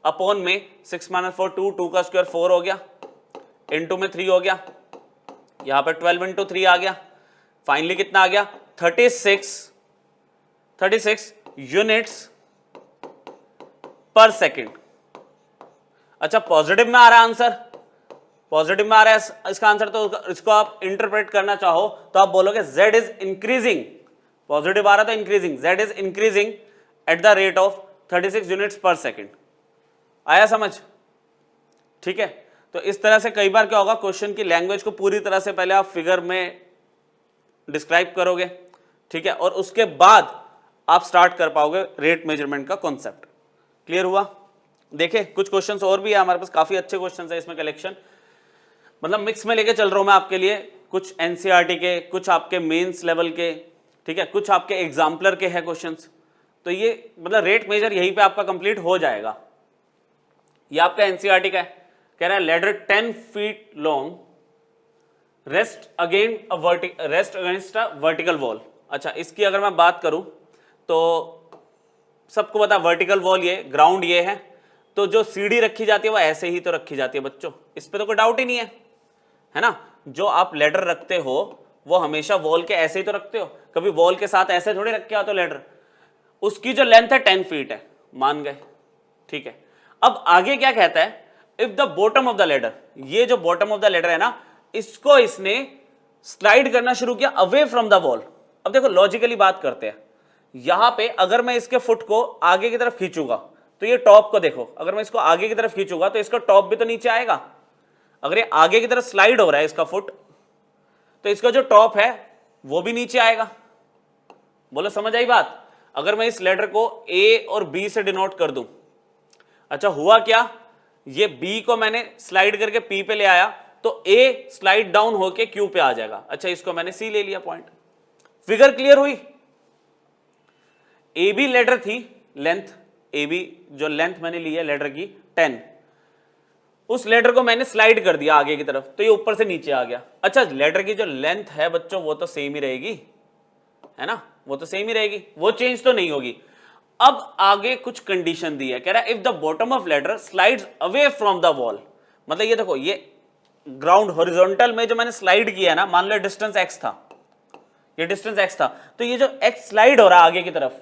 अपॉन में 6 माइनस 4 2 का स्क्वायर 4 हो गया, इंटू में 3 हो गया, यहां पर 12 इंटू 3 आ गया, फाइनली कितना आ गया 36 यूनिट्स पर सेकेंड। अच्छा पॉजिटिव में आ रहा है आंसर, पॉजिटिव में आ रहा है इसका आंसर, तो इसको आप इंटरप्रेट करना चाहो तो आप बोलोगे z इज इंक्रीजिंग, पॉजिटिव आ रहा तो increasing, z is increasing at the rate of 36 units per second. आया समझ, ठीक है। तो इस तरह से कई बार क्या होगा, क्वेश्चन की लैंग्वेज को पूरी तरह से पहले आप फिगर में डिस्क्राइब करोगे, ठीक है, और उसके बाद आप स्टार्ट कर पाओगे रेट मेजरमेंट का कॉन्सेप्ट। क्लियर हुआ। देखिए कुछ क्वेश्चंस और भी है हमारे पास, काफी अच्छे क्वेश्चंस है इसमें कलेक्शन, मतलब मिक्स में लेके चल रहा हूं मैं आपके लिए, कुछ एनसीईआरटी के, कुछ आपके मेंस लेवल के, ठीक है, कुछ आपके एग्जाम्पलर के हैं क्वेश्चंस। तो ये मतलब रेट मेजर यहीं पे आपका कंप्लीट हो जाएगा। ये आपका एनसीईआरटी का है, कह रहा है ladder 10 feet long rest against a vertical wall. अच्छा इसकी अगर मैं बात करूं तो सबको पता वर्टिकल वॉल ये, ग्राउंड ये है, तो जो सीढ़ी रखी जाती है वो ऐसे ही तो रखी जाती है बच्चों, इस पे तो कोई डाउट ही नहीं है ना। जो आप लेडर रखते हो वो हमेशा वॉल के ऐसे ही तो रखते हो, कभी वॉल के साथ ऐसे थोड़ी रख के आते हो लेडर। उसकी जो लेंथ है 10 फीट है, मान गए, ठीक है। अब आगे क्या कहता है, if the bottom of the ladder, ये जो बॉटम ऑफ द लेडर है ना, इसको इसने स्लाइड करना शुरू किया अवे फ्रॉम द वॉल। अब देखो लॉजिकली बात करते हैं, यहां पे अगर मैं इसके फुट को आगे की तरफ खींचूंगा तो ये टॉप को देखो, अगर मैं इसको आगे की तरफ खींचूंगा तो इसका टॉप भी तो नीचे आएगा। अगर ये आगे की तरफ स्लाइड हो रहा है इसका फुट, तो इसका जो टॉप है वो भी नीचे आएगा। बोलो समझ आई बात। अगर मैं इस लेटर को ए और बी से डिनोट कर दूं, अच्छा हुआ क्या, ये बी को मैंने स्लाइड करके पी पे ले आया तो ए स्लाइड डाउन होके क्यू पे आ जाएगा। अच्छा इसको मैंने सी ले लिया पॉइंट। फिगर क्लियर हुई। ए बी लेटर थी, लेंथ ए बी जो लेंथ मैंने ली है लेटर की 10, उस लेटर को मैंने स्लाइड कर दिया आगे की तरफ तो ये ऊपर से नीचे आ गया। अच्छा लेटर की जो लेंथ है बच्चों वो तो सेम ही रहेगी, है ना, वो तो सेम ही रहेगी, वो चेंज तो नहीं होगी। अब आगे कुछ कंडीशन दी है, कह रहा है if the bottom of ladder slides away from the wall, मतलब ये देखो ये ग्राउंड हॉरिजॉन्टल में जो मैंने स्लाइड किया है ना, मान लो डिस्टेंस x था, ये डिस्टेंस x था, तो ये जो x स्लाइड हो रहा है आगे की तरफ,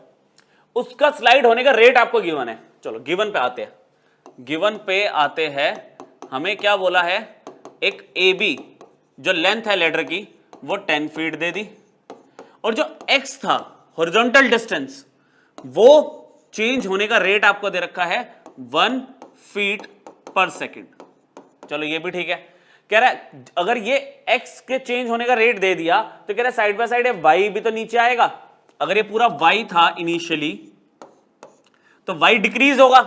उसका स्लाइड होने का रेट आपको गिवन है। चलो गिवन पे आते हैं, गिवन पे आते हैं, हमें क्या बोला है, एक AB जो लेंथ है लेटर की वो 10 फीट दे दी, और जो x था हॉरिजॉन्टल डिस्टेंस वो चेंज होने का रेट आपको दे रखा है 1 फीट पर सेकेंड। चलो ये भी ठीक है। कह रहा है अगर ये x के चेंज होने का रेट दे दिया तो कह रहा है साइड बाय साइड y भी तो नीचे आएगा। अगर ये पूरा y था इनिशियली तो y डिक्रीज होगा,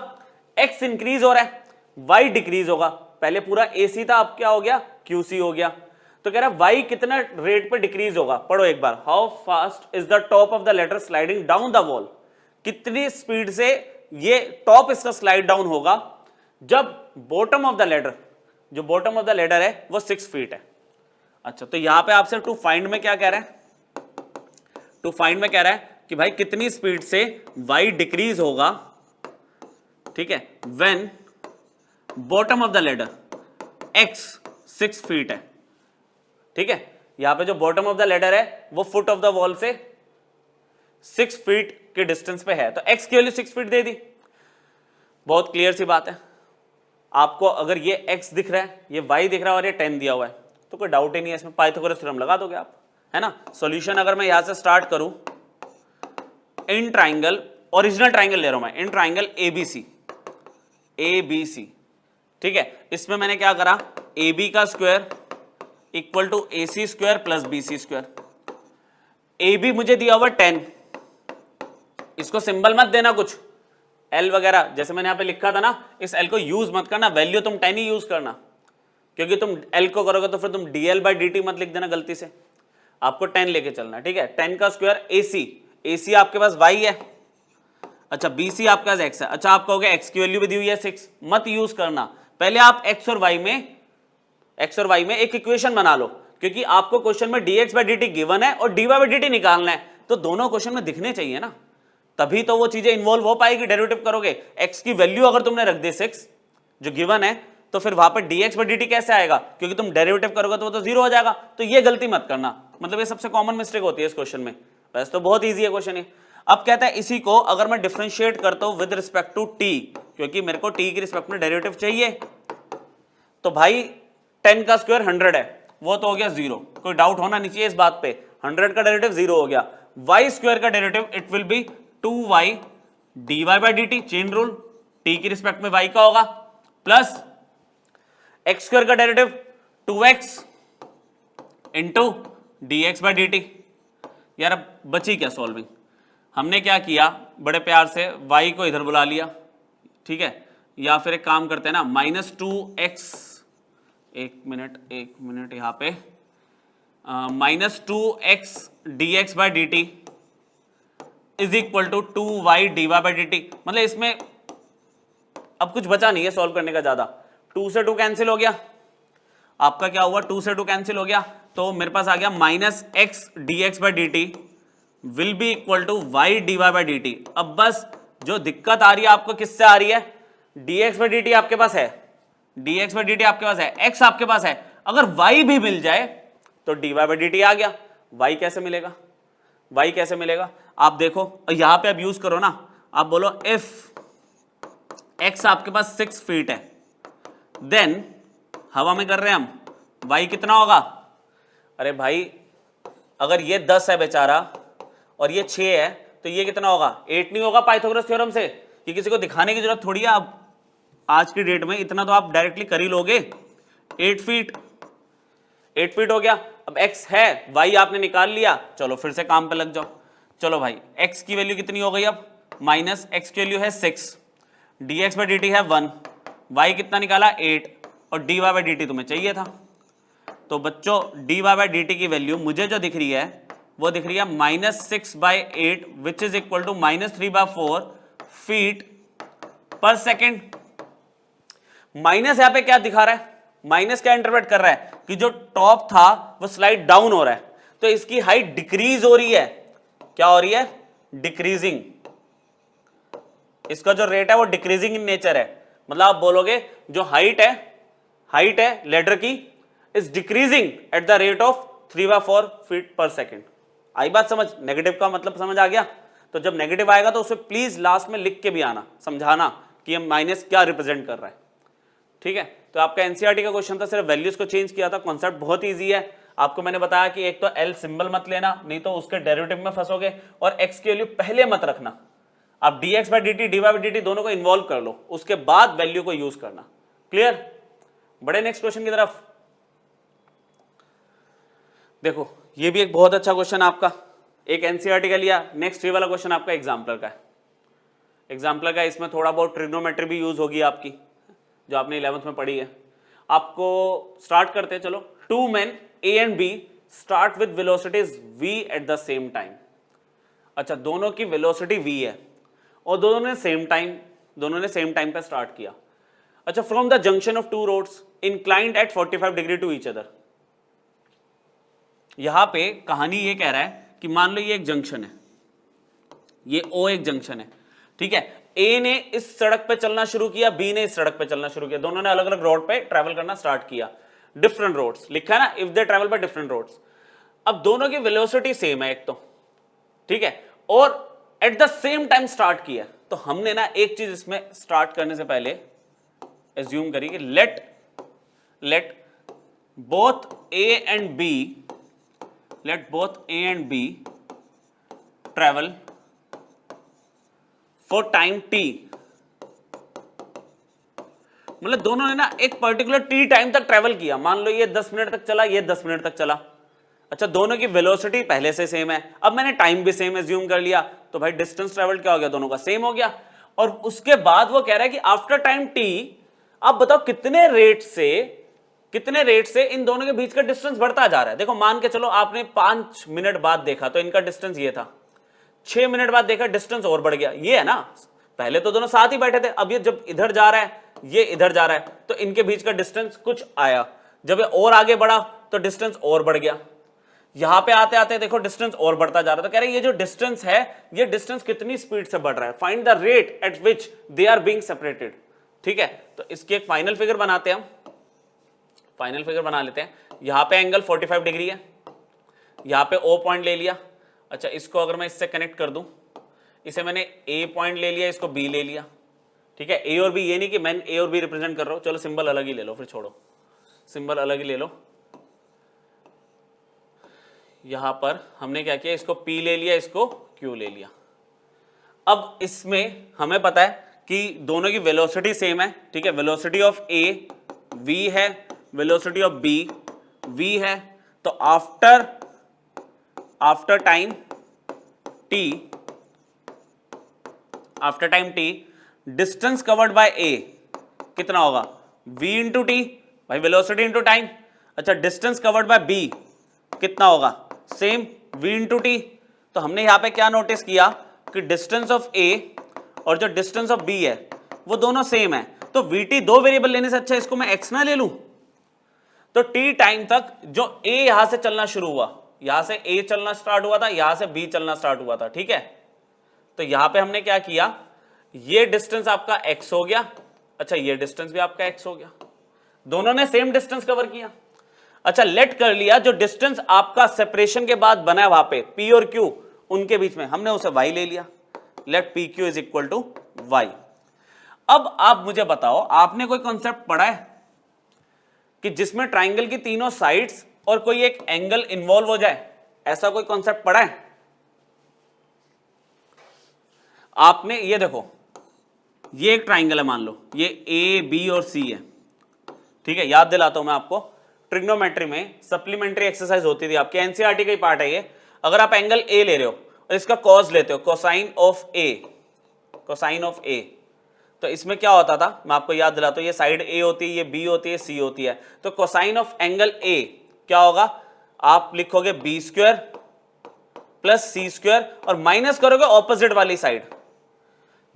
x इंक्रीज हो रहा है, y डिक्रीज होगा। पहले पूरा AC था, अब क्या हो गया, QC हो गया। तो कह रहा है y कितना रेट पे डिक्रीज होगा, पढ़ो एक बार। How fast is the top of the ladder sliding down the wall, कितनी स्पीड से ये टॉप इसका स्लाइड डाउन होगा जब बॉटम ऑफ द लेडर, जो बॉटम ऑफ द लेडर है वो 6 फीट है। अच्छा, तो यहां पे आपसे टू फाइंड में क्या कह रहा है, टू फाइंड में कह रहा है कि भाई कितनी स्पीड से y डिक्रीज होगा, ठीक है, when bottom of the ladder x 6 feet है। ठीक है, यहां पे जो बॉटम ऑफ द लेडर है वो फुट ऑफ द वॉल से 6 फीट के डिस्टेंस पे है, तो x की वैल्यू 6 फीट दे दी। बहुत क्लियर सी बात है। आपको अगर ये x दिख रहा है, ये y दिख रहा है और ये 10 दिया हुआ है तो कोई डाउट ही नहीं है इसमें, पाइथागोरस थ्योरम लगा दोगे आप, है ना। सॉल्यूशन अगर मैं यहां से स्टार्ट करूं, इन ट्राइंगल, ओरिजिनल ट्राइंगल ले रहा हूं मैं, इन ट्राइंगल ABC, ठीक है, इसमें मैंने क्या करा, AB का square equal to AC square plus BC square. AB मुझे दिया हुआ 10, इसको सिंबल मत देना कुछ L वगैरह, जैसे मैंने यहां पे लिखा था ना, इस L को यूज मत करना, वैल्यू तुम 10 ही यूज करना, क्योंकि तुम L को करोगे तो फिर तुम dl/dt मत लिख देना गलती से, आपको 10 लेके चलना, ठीक है। 10 का स्क्वायर AC आपके पास y है, अच्छा BC आपके पास x है। अच्छा, आप कहोगे x की वैल्यू भी दी हुई है 6, मत यूज करना, पहले आप x और y में एक इक्वेशन बना लो, क्योंकि आपको क्वेश्चन में dx/dt गिवन है और dy/dt निकालना है, तो दोनों क्वेश्चन में दिखने चाहिए ना, तभी तो वो चीजें इन्वॉल्व हो पाएगी। डेरिवेटिव करोगे, x की वैल्यू अगर तुमने रख दी 6 जो गिवन है, तो फिर वहां पर dx/dt कैसे आएगा, क्योंकि तुम डेरिवेटिव करोगे तो वो तो 0 हो जाएगा। तो ये गलती मत करना, मतलब ये सबसे कॉमन मिस्टेक होती है इस क्वेश्चन में। वैसे तो बहुत ईजी है क्वेश्चन ये। अब कहता है इसी को अगर मैं डिफरेंशिएट करता हूं विद रिस्पेक्ट टू t, क्योंकि मेरे को t की रिस्पेक्ट में डेरिवेटिव चाहिए, तो भाई 10 का स्क्वायर 100 है, वो तो हो गया 0, कोई डाउट होना नहीं चाहिए इस बात पे, 100 का डेरिवेटिव 0 हो गया। y स्क्वायर का derivative it will be 2y dy/dt, chain rule, t की रिस्पेक्ट में y का होगा, प्लस x स्क्वायर का डेरिवेटिव 2x इंटू dx/dt। यार अब बची क्या सॉल्विंग, हमने क्या किया, बड़े प्यार से y को इधर बुला लिया, ठीक है, या फिर एक काम करते हैं ना, -2x, एक मिनट यहां पे, -2x dx/dt is equal to 2y dy/dt। मतलब इसमें अब कुछ बचा नहीं है सॉल्व करने का ज्यादा, 2 से 2 कैंसिल हो गया, आपका क्या हुआ, 2 से 2 कैंसिल हो गया, तो मेरे पास आ गया -x dx/dt will be equal to y dy/dt। अब बस जो दिक्कत आ रही है आपको किससे आ रही है, dx/dt आपके पास है, dx/dt आपके पास है, x आपके पास है, अगर y भी मिल जाए तो dy/dt आ गया। y कैसे मिलेगा, y कैसे मिलेगा, आप देखो यहां पे अब यूज करो ना, आप बोलो इफ x आपके पास 6 फीट है, देन हवा में कर रहे हैं हम, y कितना होगा, अरे भाई अगर ये 10 है बेचारा और ये 6 है तो ये कितना होगा, 8 नहीं होगा पाइथागोरस थ्योरम से, कि किसी को दिखाने की जरूरत थोड़ी है। अब आज की डेट में इतना तो आप डायरेक्टली कर ही लोगे, 8 फीट हो गया। अब x है, y आपने निकाल लिया, चलो फिर से काम पे लग जाओ। चलो भाई x की वैल्यू कितनी हो गई, अब -x की वैल्यू है 6, dx/dt है 1, y कितना निकाला 8, और dy/dt तुम्हें चाहिए था। तो बच्चों dy/dt की वैल्यू मुझे जो दिख रही है वो दिख रही है -6/8 which is equal to -3/4 feet per second. Minus यहां पे क्या दिखा रहा है, माइनस क्या इंटरप्रेट कर रहा है कि जो टॉप था वो स्लाइड डाउन हो रहा है, तो इसकी हाइट डिक्रीज हो रही है, क्या हो रही है, डिक्रीजिंग, इसका जो रेट है वो डिक्रीजिंग इन नेचर है। मतलब आप बोलोगे जो हाइट है लेडर की is decreasing eight the rate of 3/4 feet per second. आई बात समझ, नेगेटिव का मतलब समझ आ गया। तो जब नेगेटिव आएगा तो उसे प्लीज लास्ट में लिख के भी आना, समझाना कि ये माइनस क्या रिप्रेजेंट कर रहा है, ठीक है। तो आपका एनसीईआरटी का क्वेश्चन था, सिर्फ वैल्यूज को चेंज किया था, कॉन्सेप्ट बहुत इजी है। आपको मैंने बताया कि एक तो एल सिंबल मत लेना, नहीं तो उसके डेरिवेटिव में फंसोगे, और एक्स की वैल्यू पहले मत रखना, आप dx/dt dy/dt दोनों को इन्वॉल्व कर लो, उसके बाद वैल्यू को यूज करना। क्लियर, बड़े नेक्स्ट क्वेश्चन की तरफ। देखो ये भी एक बहुत अच्छा क्वेश्चन आपका, एक एनसीईआरटी का लिया। नेक्स्ट ये वाला क्वेश्चन आपका एग्जाम्पलर का है। एग्जाम्पलर का इसमें थोड़ा बहुत ट्रिग्नोमेट्री भी यूज होगी आपकी, जो आपने 11th में पढ़ी है। आपको स्टार्ट करते हैं, चलो। Two men A and B start with velocities v at the same time. अच्छा, दोनों की वेलोसिटी v है और दोनों ने सेम टाइम पे स्टार्ट किया। अच्छा, from the junction of two roads inclined at 45 degree to each other. यहां पे कहानी ये कह रहा है कि मान लो ये एक जंक्शन है, ये O एक जंक्शन है, ठीक है। A ने इस सड़क पे चलना शुरू किया, B ने इस सड़क पे चलना शुरू किया, दोनों ने अलग अलग रोड पे ट्रैवल करना स्टार्ट किया। डिफरेंट रोड्स लिखा है ना, if they travel by different roads. अब दोनों की वेलोसिटी सेम है एक तो, ठीक है, और eight the same time start किया। तो हमने ना एक चीज इसमें स्टार्ट करने से पहले एज्यूम करी कि let both A and B travel for time t। मतलब दोनों ने ना एक पर्टिकुलर t टाइम तक ट्रैवल किया। मान लो ये 10 मिनट तक चला, ये 10 मिनट तक चला। अच्छा, दोनों की वेलोसिटी पहले से सेम है, अब मैंने टाइम भी सेम एज्यूम कर लिया, तो भाई डिस्टेंस ट्रैवल क्या हो गया, दोनों का सेम हो गया। और उसके बाद वो कह रहा है कि आफ्टर टाइम t, अब बताओ कितने रेट से इन दोनों के बीच का डिस्टेंस बढ़ता जा रहा है। देखो मान के चलो आपने 5 मिनट बाद देखा तो इनका डिस्टेंस ये था, 6 मिनट बाद देखा डिस्टेंस और बढ़ गया। ये है ना, पहले तो दोनों साथ ही बैठे थे, अब ये जब इधर जा रहा है, ये इधर जा रहा है, तो इनके बीच का डिस्टेंस कुछ आया। जब ये और आगे बढ़ा तो डिस्टेंस और बढ़ गया। यहां पे आते आते देखो डिस्टेंस और बढ़ता जा रहा है। तो कह रहे हैं ये जो डिस्टेंस है, ये डिस्टेंस कितनी स्पीड से बढ़ रहा है, find the rate at which they are being separated. ठीक है, तो इसकी एक फाइनल फिगर बनाते हैं हम। फाइनल फिगर बना लेते हैं। यहां पे एंगल 45 डिग्री है, यहां पे O पॉइंट ले लिया। अच्छा, इसको अगर मैं इससे कनेक्ट कर दूं, इसे मैंने A पॉइंट ले लिया, इसको B ले लिया, ठीक है। A और B, ये नहीं कि मैं A और B रिप्रेजेंट कर रहा हूं, चलो सिंबल अलग ही ले लो, फिर छोड़ो, सिंबल अलग ही ले लो। यहां पर हमने क्या किया, इसको P ले लिया, इसको Q ले लिया। अब इसमें हमें पता है कि दोनों की वेलोसिटी सेम है, ठीक है। वेलोसिटी ऑफ A v है, वेलोसिटी ऑफ B v है। तो after time t distance covered by A कितना होगा, v इंटू टी, भाई वेलोसिटी इंटू टाइम। अच्छा, डिस्टेंस कवर्ड बाय B कितना होगा, सेम v इंटू टी। तो हमने यहां पे क्या नोटिस किया कि डिस्टेंस ऑफ A और जो डिस्टेंस ऑफ B है वो दोनों सेम है। तो vt दो वेरिएबल लेने से अच्छा इसको मैं x ना ले लूं। तो t टाइम तक जो A यहां से चलना शुरू हुआ, यहां से A चलना स्टार्ट हुआ था, यहां से B चलना स्टार्ट हुआ था, ठीक है। तो यहां पे हमने क्या किया, ये डिस्टेंस आपका x हो गया। अच्छा, ये डिस्टेंस भी आपका x हो गया, दोनों ने सेम डिस्टेंस कवर किया। अच्छा, लेट कर लिया जो डिस्टेंस आपका सेपरेशन के बाद बना है वहां पे P और Q उनके बीच में, हमने उसे y ले लिया। Let PQ is equal to y। अब आप मुझे बताओ, आपने कोई कॉन्सेप्ट पढ़ा है कि जिसमें ट्राइंगल की तीनों साइड्स और कोई एक एंगल इन्वॉल्व हो जाए, ऐसा कोई कॉन्सेप्ट पढ़ा है आपने? ये देखो, ये एक ट्राइंगल है, मान लो ये A B और C है, ठीक है। याद दिलाता हूं मैं आपको, ट्रिग्नोमेट्री में सप्लीमेंट्री एक्सरसाइज होती थी आपके, एनसीईआरटी का ही पार्ट है ये। अगर आप एंगल A ले रहे हो और इसका कॉस लेते हो, कोसाइन ऑफ A, तो इसमें क्या होता था, मैं आपको याद दिलाता हूं, ये साइड A होती है, ये B होती है, C होती है। तो कोसाइन ऑफ एंगल A क्या होगा, आप लिखोगे B square plus C square और माइनस करोगे ऑपोजिट वाली साइड।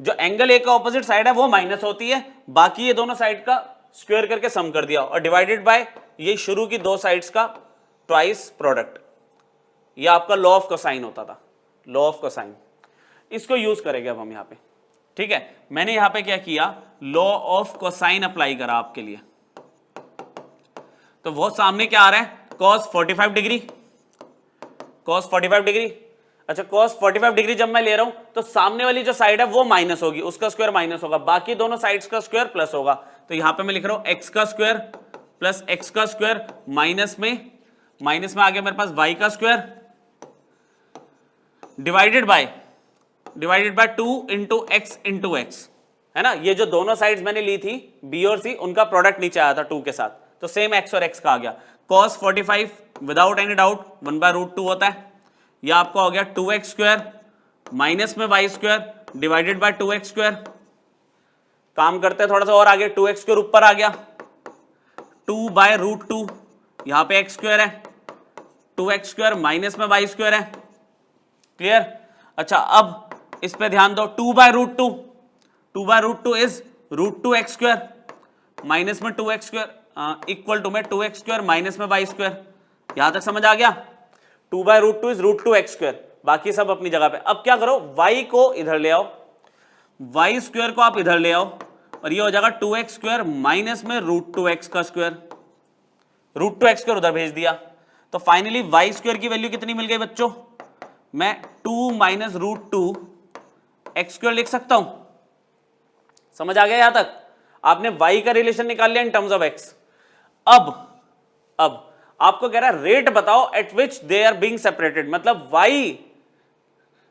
जो एंगल A का ऑपोजिट साइड है वो माइनस होती है, बाकी ये दोनों साइड का स्क्वायर करके सम कर दिया और डिवाइडेड बाय ये शुरू की दो साइड्स का ट्वाइस प्रोडक्ट। ये आपका लॉ ऑफ कोसाइन होता था, लॉ ऑफ कोसाइन। इसको यूज करेंगे अब हम यहाँ पे, ठीक है। मैंने यहां पे क्या किया, लॉ ऑफ कोसाइन अप्लाई करा आपके लिए। तो वो सामने क्या आ रहा है, cos 45 डिग्री, cos 45 डिग्री। अच्छा, cos 45 डिग्री जब मैं ले रहा हूं तो सामने वाली जो साइड है वो माइनस होगी, उसका स्क्वायर माइनस होगा, बाकी दोनों साइड्स का स्क्वायर प्लस होगा। तो यहां पे मैं लिख रहा हूं x का स्क्वायर प्लस x का स्क्वायर माइनस में आ गया मेरे पास y का square divided by 2 into x into x, है ना। ये जो दोनों साइड्स मैंने ली थी B और C, उनका प्रोडक्ट नीचे आया था 2 के साथ, तो सेम x और x का आ गया। cos 45 विदाउट एनी डाउट 1/√2 होता है। यह आपका हो गया 2x² माइनस में y² डिवाइडेड बाय 2x²। काम करते हैं थोड़ा सा और आगे, 2x² ऊपर आ गया, 2/√2 यहां पे x² है, 2x² माइनस में y² है। क्लियर? अच्छा, अब इस पे ध्यान दो, 2/√2, 2/√2 इज √2x² माइनस में 2x² इक्वल टू में 2x² माइनस में y²। यहां तक समझ आ गया? 2/√2 इज √2x², बाकी सब अपनी जगह पे। अब क्या करो, y को इधर ले आओ, y² को आप इधर ले आओ, और ये हो जाएगा 2x² माइनस में √2x²। √2x² उधर भेज दिया, तो फाइनली y² की वैल्यू कितनी मिल गई बच्चों? मैं 2 माइनस √2x² लिख सकता हूं। समझ आ गया? यहां तक आपने y का रिलेशन निकाल लिया इन टर्म्स ऑफ x। अब आपको कह रहा है रेट बताओ at which they are being separated, मतलब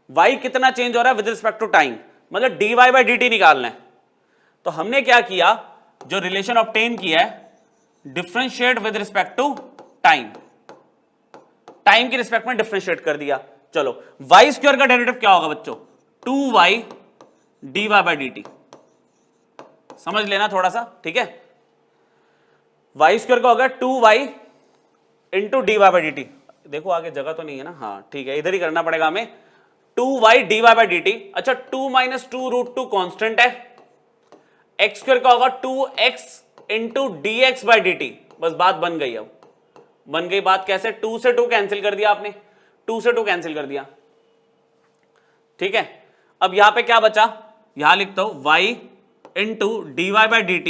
y कितना चेंज हो रहा है विद रिस्पेक्ट टू टाइम, मतलब dy/dt निकालना है। तो हमने क्या किया, जो रिलेशन ऑब्टेन किया है, differentiate with respect to time, time के रिस्पेक्ट में डिफरेंशिएट कर दिया। चलो, y² का डेरिवेटिव क्या होगा बच्चों? 2y dy/dt। समझ लेना थोड़ा सा, ठीक है? y² का होगा 2y इंटू dy/dt। देखो आगे जगह तो नहीं है ना, हाँ ठीक है, इधर ही करना पड़ेगा हमें, 2y dy/dt। अच्छा, 2 माइनस 2√2 कॉन्स्टेंट है, x² का होगा 2x इंटू dx/dt। बस बात बन गई। अब बन गई बात कैसे? 2 से 2 कैंसिल कर दिया आपने, 2 से 2 कैंसिल कर दिया, ठीक है? अब यहां पे क्या बचा? यहां लिखता हूं y into dy/dt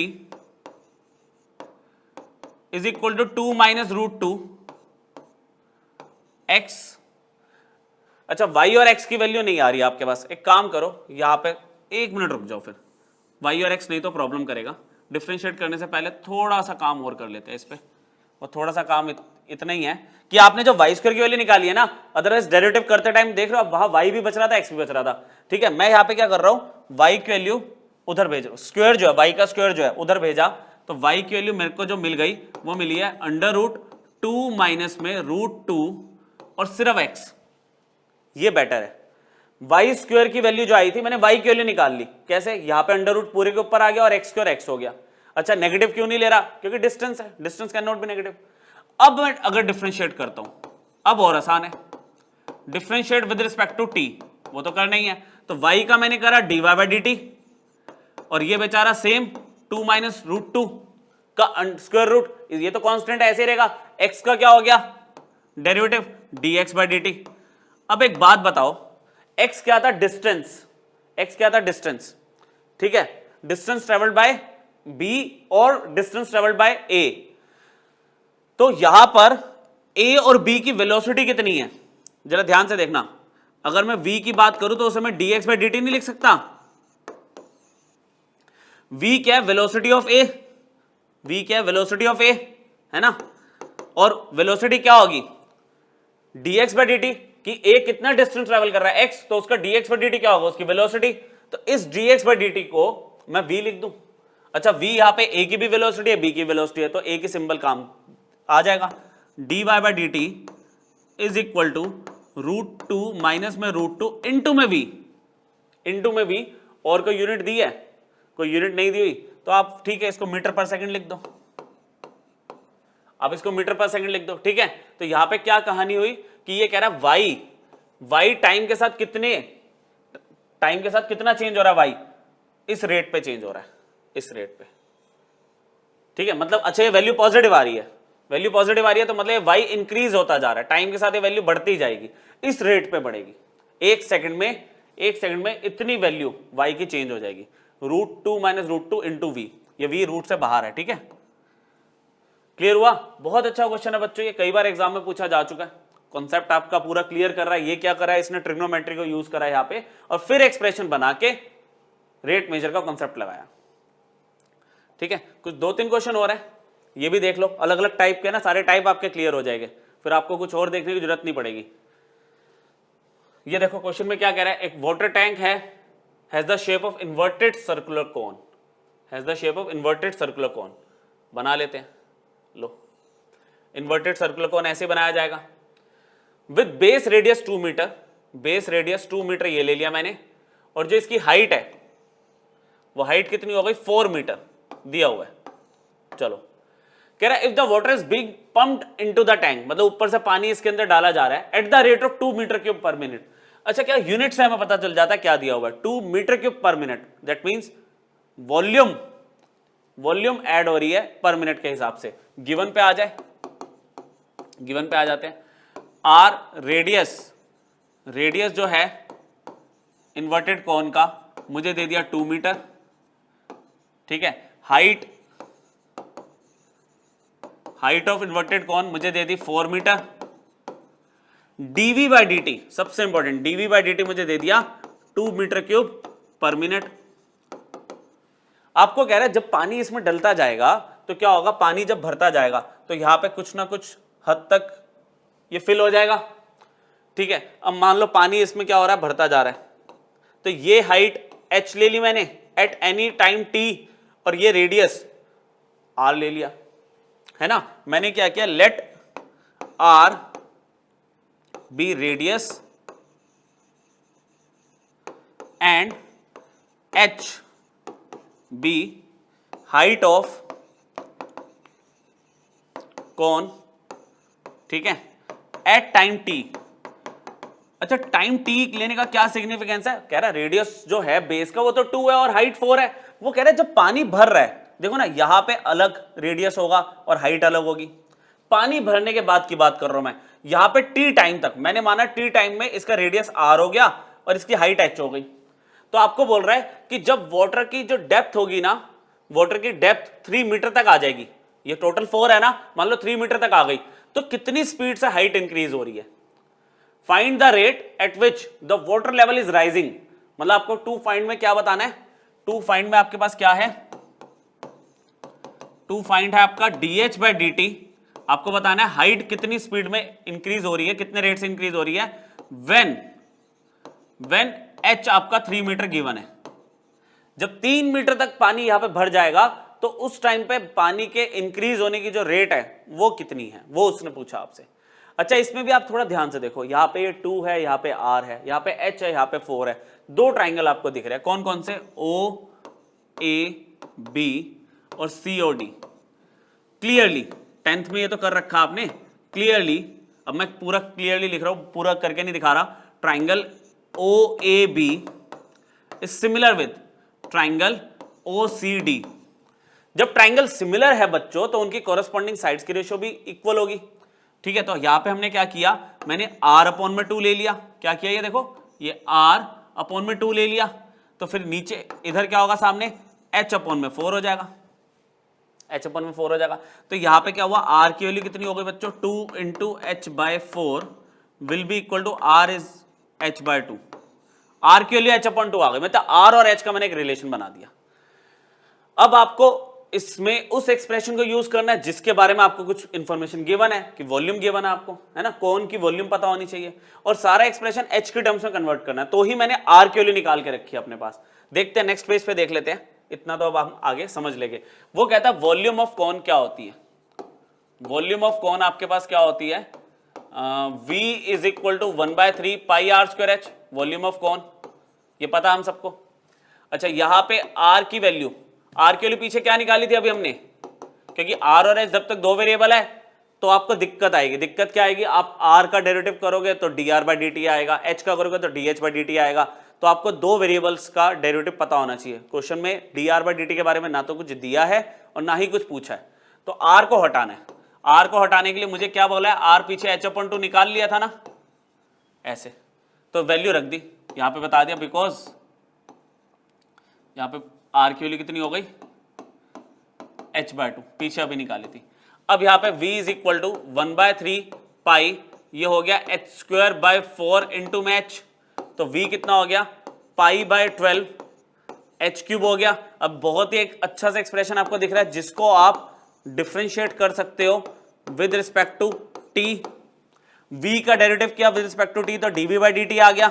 is equal to 2 minus √2 x। अच्छा, y और x की वैल्यू नहीं आ रही है आपके पास, एक काम करो, यहां पे 1 मिनट रुक जाओ, फिर y और x नहीं तो प्रॉब्लम करेगा। डिफरेंशिएट करने से पहले थोड़ा सा काम और कर लेते हैं इस पे, और थोड़ा सा काम इतना ही है कि आपने जो y² की वैल्यू निकाली है ना, अदरवाइज डेरिवेटिव करते टाइम देख रहे हो वहां y भी बच रहा था, x भी बच रहा था, ठीक है? मैं यहां पे क्या कर रहा हूं, y की वैल्यू उधर भेज रहा हूं, स्क्वायर जो है y का स्क्वायर जो है उधर भेजा, तो y की वैल्यू मेरे को जो मिल गई वो मिली है √2 माइनस में √2 और सिर्फ x। ये बेटर है। y² की वैल्यू जो आई थी, मैंने y की वैल्यू निकाल ली। कैसे? यहां पे अंडर रूट पूरे के ऊपर आ गया और x² x हो गया। अच्छा, नेगेटिव क्यों नहीं ले रहा? क्योंकि डिस्टेंस है, distance can not be negative. अब मैं अगर डिफरेंशिएट करता हूं, अब और आसान है, differentiate with respect to t, वो तो करना ही है। तो y का मैंने करा dy/dt, और ये बेचारा सेम 2 माइनस √2 का स्क्वायर रूट, ये तो कांस्टेंट ऐसे ही रहेगा। x का क्या हो गया? Derivative dx/dt। अब एक बात बताओ, x क्या था? डिस्टेंस। x क्या था? डिस्टेंस, ठीक है? डिस्टेंस ट्रेवल्ड बाय b और डिस्टेंस ट्रेवल्ड बाय a। तो यहां पर a और b की वेलोसिटी कितनी है? जरा ध्यान से देखना। अगर मैं v की बात करूं तो उसे मैं dx/dt नहीं लिख सकता। v क्या है? Velocity of a। v क्या है? वेलोसिटी ऑफ a, है ना? और वेलोसिटी क्या होगी? dx/dt, कि a कितना डिस्टेंस ट्रेवल कर रहा है x, तो उसका dx/dt क्या होगा? उसकी वेलोसिटी। तो इस dx/dt को मैं v लिख दूं। अच्छा, v यहां पे a की भी वेलोसिटी है, b की वेलोसिटी है, तो a की सिंबल काम आ जाएगा। dy/dt is equal to √2 minus में √2 इंटू में v, इंटू में v। और कोई यूनिट दी है? कोई यूनिट नहीं दी हुई, तो आप ठीक है इसको मीटर पर सेकंड लिख दो, आप इसको मीटर पर सेकंड लिख दो, ठीक है? तो यहां पे क्या कहानी हुई कि ये कह रहा है y टाइम के साथ कितना चेंज हो रहा है? y इस रेट पे चेंज हो रहा है, इस रेट पे, ठीक है? मतलब अच्छा, ये वैल्यू पॉजिटिव आ रही है, वैल्यू पॉजिटिव आ रही है, तो मतलब y इंक्रीज होता जा रहा है, टाइम के साथ ये वैल्यू बढ़ती जाएगी, इस रेट पे बढ़ेगी। एक सेकंड में इतनी वैल्यू y की चेंज हो जाएगी। √2 माइनस √2 इंटू v, ये v रूट से बाहर है, ठीक है? क्लियर हुआ? बहुत अच्छा क्वेश्चन है बच्चों, ये कई बार एग्जाम में पूछा जा चुका है। कॉन्सेप्ट आपका पूरा क्लियर कर रहा है, ये क्या कर रहा है, इसने ट्रिग्नोमेट्री को यूज करा है यहाँ पे, और फिर एक्सप्रेशन बना के रेट मेजर का कॉन्सेप्ट लगाया, ठीक है? कुछ 2-3 क्वेश्चन और है, ये भी देख लो, अलग अलग टाइप के ना, सारे टाइप आपके क्लियर हो जाएंगे, फिर आपको कुछ और देखने की जरूरत नहीं पड़ेगी। ये देखो क्वेश्चन में क्या कह रहा है, एक वाटर टैंक है, has the shape of inverted circular cone, has the shape of inverted circular cone. बना लेते हैं, लो, इन्वर्टेड सर्कुलर कोन ऐसे बनाया जाएगा with base radius 2 metre, base radius 2 metre ये ले लिया मैंने, और जो इसकी हाइट है वो हाइट कितनी हो गई 4 मीटर दिया हुआ है। चलो कह रहा है if the water is being pumped into the tank, मतलब ऊपर से पानी इसके अंदर डाला जा रहा है at the rate of 2 metre cube per minute. अच्छा क्या यूनिट से हमें पता चल जाता है क्या दिया हुआ है 2 metre cube per minute, that means volume, volume add हो रही है पर मिनट के हिसाब से। गिवन पे आ जाए, गिवन पे आ जाते हैं। आर रेडियस, रेडियस जो है इन्वर्टेड कोन का मुझे दे दिया 2 मीटर, ठीक है। हाइट, हाइट ऑफ इन्वर्टेड कोन मुझे दे दी 4 मीटर। dv बाई dt सबसे इंपॉर्टेंट, dv बाई dt मुझे दे दिया 2 मीटर क्यूब पर मिनट। आपको कह रहा है जब पानी इसमें डलता जाएगा तो क्या होगा, पानी जब भरता जाएगा तो यहां पे कुछ ना कुछ हद तक ये फिल हो जाएगा, ठीक है। अब मान लो पानी इसमें क्या हो रहा है, भरता जा रहा है, तो ये हाइट h ले ली मैंने एट एनी टाइम t, और ये रेडियस r ले लिया, है ना। मैंने क्या किया, let r be radius and h be height of cone, ठीक है, एट टाइम t। अच्छा टाइम t लेने का क्या सिग्निफिकेंस है, कह रहा है रेडियस जो है बेस का वो तो 2 है और हाइट 4 है। वो कह रहा है जब पानी भर रहा है, देखो ना यहां पे अलग रेडियस होगा और हाइट अलग होगी, पानी भरने के बाद की बात कर रहा हूं मैं। यहां पे टी टाइम तक मैंने माना टी टाइम में इसका रेडियस आर हो गया और इसकी हाइट एच हो गई। तो आपको बोल रहा है कि जब वाटर की जो डेप्थ होगी ना, वाटर की डेप्थ 3 मीटर तक आ जाएगी, ये टोटल 4 है ना, मान लो 3 मीटर तक आ गई, तो कितनी स्पीड से हाइट इंक्रीज हो रही है। Find the rate at which the water level is rising, मतलब आपको टू फाइंड में क्या बताना है, टू फाइंड में आपके पास क्या है, टू फाइंड है आपका dh बाई dt, आपको बताना है हाइट कितनी स्पीड में इंक्रीज हो रही है, कितने रेट से इंक्रीज हो रही है, व्हेन h आपका 3 मीटर गिवन है। जब 3 मीटर तक पानी यहां पे भर जाएगा तो उस टाइम पे पानी के इंक्रीज होने की जो रेट है वो कितनी है, वो उसने पूछा आपसे। अच्छा इसमें भी आप थोड़ा ध्यान से देखो, यहां पे ये 2 है, यहां पे r है, यहां पे h है, यहां पे 4 है, दो ट्राइंगल आपको दिख रहे हैं, कौन कौन से, o a b और c o d। Clearly 10th में ये तो कर रखा आपने क्लियरली, अब मैं पूरा क्लियरली लिख रहा हूं, पूरा करके नहीं दिखा रहा। Triangle o a b is similar with triangle o c d। जब ट्राइंगल सिमिलर है बच्चों तो उनकी कॉरेस्पॉन्डिंग साइड्स की रेशियो भी इक्वल होगी, ठीक है। तो यहां पे हमने क्या किया, मैंने r अपॉन में 2 ले लिया, क्या किया, ये देखो ये r अपॉन में 2 ले लिया, तो फिर नीचे इधर क्या होगा, सामने h अपॉन में 4 हो जाएगा, h अपॉन में 4 हो जाएगा। तो यहां पे क्या हुआ, r की वैल्यू कितनी हो गई बच्चों, 2 into h by 4 will be equal to r is h by 2, r की वैल्यू h अपॉन 2 आ गई, मतलब r और h का मैंने एक रिलेशन बना दिया। अब आपको इसमें उस एक्सप्रेशन को यूज करना है जिसके बारे में आपको कुछ इंफॉर्मेशन गिवन है, कि वॉल्यूम गिवन है आपको, है ना, कौन की वॉल्यूम पता होनी चाहिए, और सारा एक्सप्रेशन h के टर्म्स में कन्वर्ट करना है, तो ही मैंने r की वैल्यू निकाल के रखी है अपने पास। देखते हैं नेक्स्ट पेज पे देख लेते हैं, इतना तो अब हम आगे समझ लेंगे। वो कहता है वॉल्यूम ऑफ कौन क्या होती है, वॉल्यूम ऑफ कौन आपके पास क्या होती है, v is equal to 1/3 pi r square h, volume of cone ये पता हम सबको। अच्छा यहां पे r की वैल्यू, r के लिए पीछे क्या निकाली थी अभी हमने, क्योंकि r और h जब तक दो वेरिएबल है तो आपको दिक्कत आएगी। दिक्कत क्या आएगी, आप r का डेरिवेटिव करोगे तो dr बाई dt आएगा, h का करोगे तो dh बाई dt आएगा, तो आपको दो वेरिएबल्स का डेरिवेटिव पता होना चाहिए। क्वेश्चन में dr बाई dt के बारे में ना तो कुछ दिया है और ना ही कुछ पूछा है, तो r को हटाना है। r को हटाने के लिए मुझे क्या बोला है, r पीछे h/2 निकाल लिया था ना ऐसे, तो वैल्यू रख दी यहां पे बता दिया, बिकॉज यहां पे r की वैल्यू कितनी हो गई, h/2, पीछे अभी निकाली थी। अब यहां पे v इज इक्वल टू 1/3 पाई, ये हो गया h स्क्वायर बाय 4 इंटू में h, तो v कितना हो गया, पाई बाय 12 h क्यूब हो गया। अब बहुत ही एक अच्छा सा एक्सप्रेशन आपको दिख रहा है जिसको आप डिफरेंशिएट कर सकते हो with respect to t। v का डेरिवेटिव किया विद रिस्पेक्ट टू t तो dv बाई dt आ गया,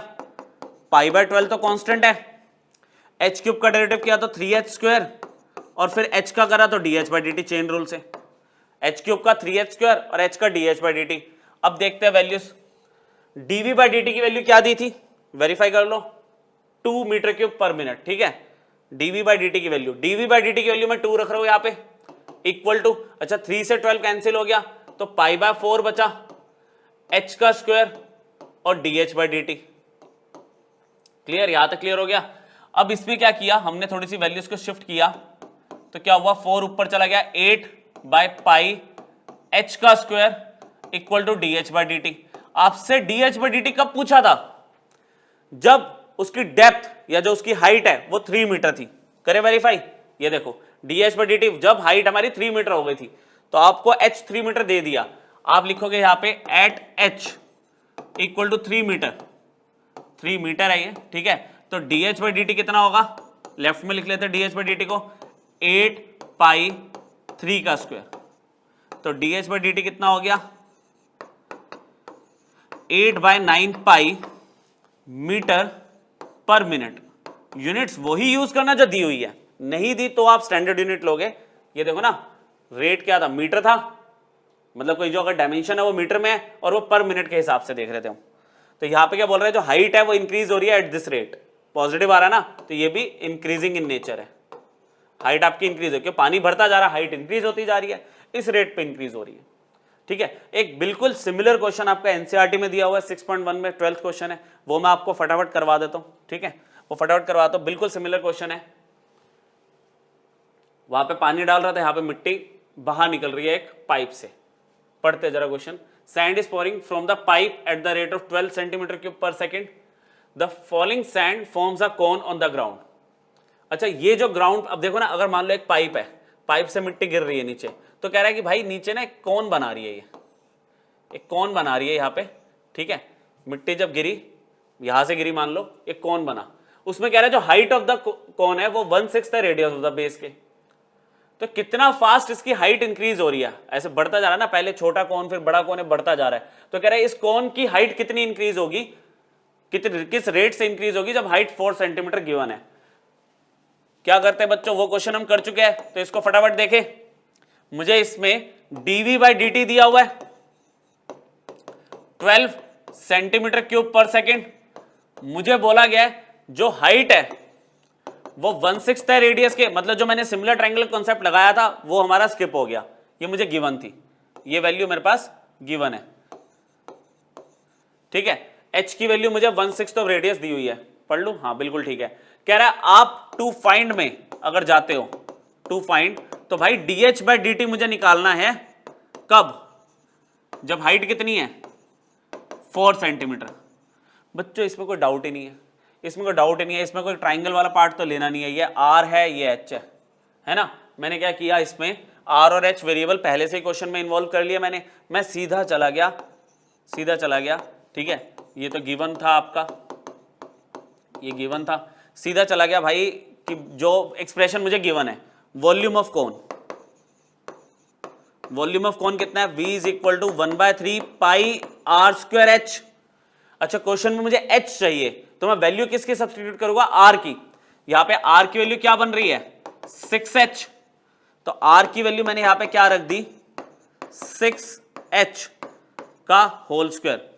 पाई बाय 12 तो कांस्टेंट है, h क्यूब का डेरिवेटिव किया तो 3h स्क्वायर, और फिर h का करा तो dh by dt chain rule से। एच क्यूब का 3h स्क्वायर और h का dh/dt। अब देखते हैं वैल्यूज। dv/dt की वैल्यू क्या दी थी, वेरीफाई कर लो, 2 मीटर क्यूब पर मिनट, ठीक है। dv/dt की वैल्यू, dv/dt की वैल्यू मैं 2 रख रहा हूं यहां पे, इक्वल टू, अच्छा 3 से 12 कैंसिल हो गया तो π/4 बचा, h का स्क्वायर और dh/dt। क्लियर, यहां तक क्लियर हो गया। अब इसमें क्या किया हमने, थोड़ी सी वैल्यूज को शिफ्ट किया तो क्या हुआ, 4 ऊपर चला गया, 8/π h का स्क्वायर इक्वल टू dh/dt। आपसे dh/dt कब पूछा था, जब उसकी डेप्थ या जो उसकी हाइट है वो 3 मीटर थी। करे वेरीफाई, ये देखो dh/dt जब हाइट हमारी 3 मीटर हो गई थी तो आपको h 3 मीटर दे दिया, आप लिखोगे यहां पे at h equal to 3 metre, 3 metre है ये, ठीक है। तो dh/dt कितना होगा, लेफ्ट में लिख लेते हैं dh/dt को, 8π3 का स्क्वायर। तो dh/dt कितना हो गया, 8/9π मीटर पर मिनट। यूनिट्स वही यूज करना जो दी हुई है, नहीं दी तो आप स्टैंडर्ड यूनिट लोगे। ये देखो ना, रेट क्या था, मीटर था, मतलब कोई जो अगर डायमेंशन है वो मीटर में है और वो पर मिनट के हिसाब से देख रहे थे हम। तो यहां पे क्या बोल रहे हैं, जो हाइट है वो इंक्रीज हो रही है एट दिस रेट, पॉजिटिव आ रहा है ना, तो ये भी इंक्रीजिंग इन नेचर है। हाइट आपकी इंक्रीज हो, क्योंकि पानी भरता जा रहा है, हाइट इंक्रीज होती जा रही है, इस रेट पे इंक्रीज हो रही है, ठीक है। एक बिल्कुल सिमिलर क्वेश्चन आपका एनसीईआरटी में दिया हुआ है 6.1 में, 12th क्वेश्चन है, वो मैं आपको फटाफट करवा देता हूं, ठीक है, वो फटाफट करवाता हूं। बिल्कुल सिमिलर क्वेश्चन है, वहां पे पानी डाल रहा था, यहां पे मिट्टी बाहर निकल रही है एक पाइप से। पढ़ते जरा question, sand is pouring from the pipe at the rate of 12 centimetre cube per second, the falling sand forms a cone on the ground. अच्छा, ये जो ग्राउंड, अब देखो ना, अगर मान लो एक पाइप है, पाइप से मिट्टी गिर रही है नीचे, तो कह रहा है कि भाई नीचे ना एक कोन बना रही है, ये एक कोन बना रही है यहाँ पे, ठीक है। मिट्टी जब गिरी, यहां से गिरी मान लो, एक कोन बना, उसमें कह रहा है जो हाइट ऑफ द कोन है वो 1/6 है रेडियस ऑफ द बेस के। तो कितना फास्ट इसकी हाइट इंक्रीज हो रही है, ऐसे बढ़ता जा रहा है ना, पहले छोटा कोन फिर बड़ा कोन है, बढ़ता जा रहा है। तो कह रहा है इस कोन की हाइट कितनी इंक्रीज होगी, किस रेट से इंक्रीज होगी, जब हाइट 4 सेंटीमीटर गिवन है। क्या करते हैं बच्चों, वो क्वेश्चन हम कर चुके हैं, तो इसको फटाफट देखें। मुझे इसमें dv/dt दिया हुआ है 12 सेंटीमीटर क्यूब पर सेकेंड, मुझे बोला गया है जो हाइट है वो 1/6 है रेडियस के, मतलब जो मैंने सिमिलर ट्रायंगल कॉन्सेप्ट लगाया था वो हमारा स्किप हो गया, ये मुझे गिवन थी, ये वैल्यू मेरे पास गिवन है, ठीक है। h की वैल्यू मुझे 1/6 ऑफ रेडियस दी हुई है, पढ़ लूं, हाँ बिल्कुल ठीक है। कह रहा है आप टू फाइंड में अगर जाते हो, टू फाइंड, तो भाई dh/dt मुझे निकालना है कब, जब हाइट कितनी है 4 सेंटीमीटर। बच्चों इसमें कोई डाउट ही नहीं है, इसमें कोई डाउट ही नहीं है, इसमें कोई ट्राइंगल वाला पार्ट तो लेना नहीं है, ये r है ये h है ना। मैंने क्या किया, इसमें r और h वेरिएबल पहले से ही क्वेश्चन में इन्वॉल्व कर लिया मैंने, मैं सीधा चला गया, ठीक है। ये तो गिवन था आपका, ये गिवन था, सीधा चला गया भाई कि जो एक्सप्रेशन मुझे गिवन है, volume of cone, volume of cone कितना है, v is equal to 1/3 pi r square h। अच्छा, क्वेश्चन में मुझे h चाहिए, तो मैं वैल्यू किसकी सब्स्टिट्यूट करूंगा, r की। यहां पे r की वैल्यू क्या बन रही है 6h, तो r की वैल्यू मैंने यहां पे क्या रख दी 6h का होल स्क्वायर।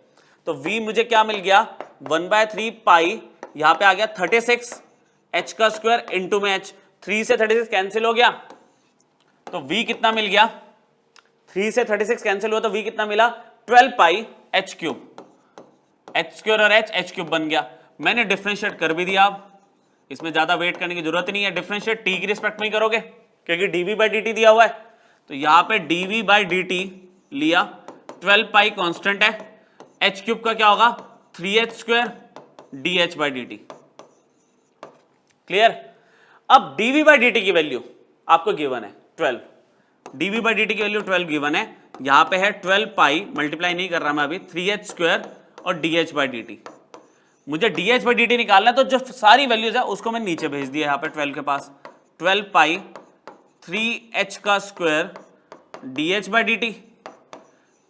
तो v मुझे क्या मिल गया 1/3 पाई, यहां पे आ गया 36 h का स्क्वायर इंटू में h, 3 से 36 कैंसिल हो गया, तो v कितना मिल गया, 3 से 36 कैंसिल हुआ तो v कितना मिला 12 पाई h क्यूब, h स्क्वायर और h क्यूब बन गया। मैंने डिफरेंशिएट कर भी दिया, अब इसमें ज्यादा वेट करने की जरूरत नहीं है, डिफरेंशिएट t की रिस्पेक्ट में ही करोगे क्योंकि dv/dt दिया हुआ है। तो यहां पे dv/dt लिया, 12 पाई कांस्टेंट है, h क्यूब का क्या होगा 3h स्क्वायर dh/dt। क्लियर। अब dv/dt की वैल्यू आपको गिवन है 12, dv/dt की वैल्यू 12 गिवन है, यहां पे है 12 पाई, मल्टीप्लाई नहीं कर रहा मैं अभी, 3h स्क्वायर और dh/dt। मुझे dh/dt निकालना है, तो जो सारी वैल्यूज है उसको मैं नीचे भेज दिया यहां पे 12 के पास, 12 पाई 3h का स्क्वायर dh/dt।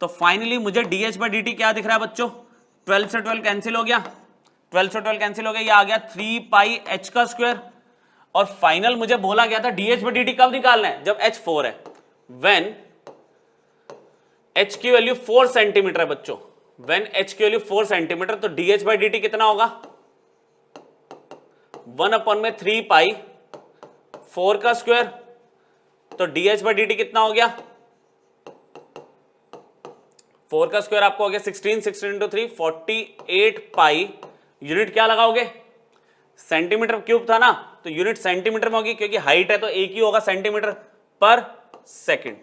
तो फाइनली मुझे dh/dt क्या दिख रहा है बच्चों, 12 से 12 कैंसिल हो गया, 12 से 12 कैंसिल हो गया, ये आ गया 3 पाई h का स्क्वायर। और फाइनल मुझे बोला गया था dh/dt कब निकालना है, जब h 4 है, व्हेन h की वैल्यू 4 सेंटीमीटर है बच्चों, व्हेन h की वैल्यू 4 सेंटीमीटर तो dh/dt कितना होगा 1/3 पाई 4 का स्क्वायर, तो dh/dt कितना हो गया 4 का स्क्वायर आपको हो गया 16 into 3 48 पाई, यूनिट क्या लगाओगे सेंटीमीटर क्यूब था ना, तो यूनिट सेंटीमीटर में होगी क्योंकि हाइट है तो एक ही होगा सेंटीमीटर पर second.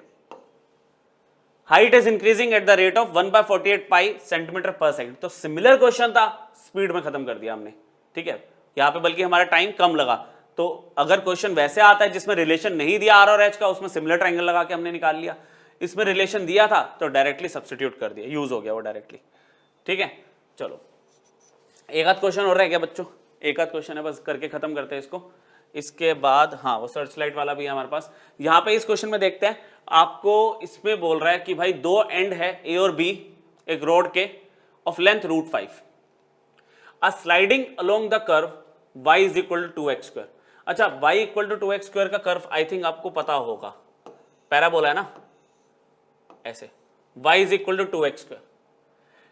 Height is increasing at the rate of 1/48 pi centimetre पर सेकंड। तो सिमिलर क्वेश्चन था, स्पीड में खत्म कर दिया हमने, ठीक है, यहां पे बल्कि हमारा टाइम कम लगा। तो अगर क्वेश्चन वैसे आता है जिसमें रिलेशन नहीं दिया आर और एच का, उसमें सिमिलर ट्रायंगल लगा के हमने निकाल लिया। इसमें रिलेशन दिया था तो डायरेक्टली सब्स्टिट्यूट कर दिया, यूज हो गया वो डायरेक्टली, ठीक है। चलो एक आध क्वेश्चन हो रहा है क्या बच्चों, एक आध क्वेश्चन है बस करके खत्म करते हैं इसको। इसके बाद हाँ वो सर्च लाइट वाला भी है हमारे पास। यहाँ पे इस क्वेश्चन में देखते हैं, आपको इसमें बोल रहा है कि भाई दो एंड है ए और बी एक रोड के of length √5, a sliding along the curve y is equal to 2x²। अच्छा y इक्वल टू 2x² का कर्व आई थिंक आपको पता होगा, पैराबोला है ना, ऐसे y is equal to 2x²।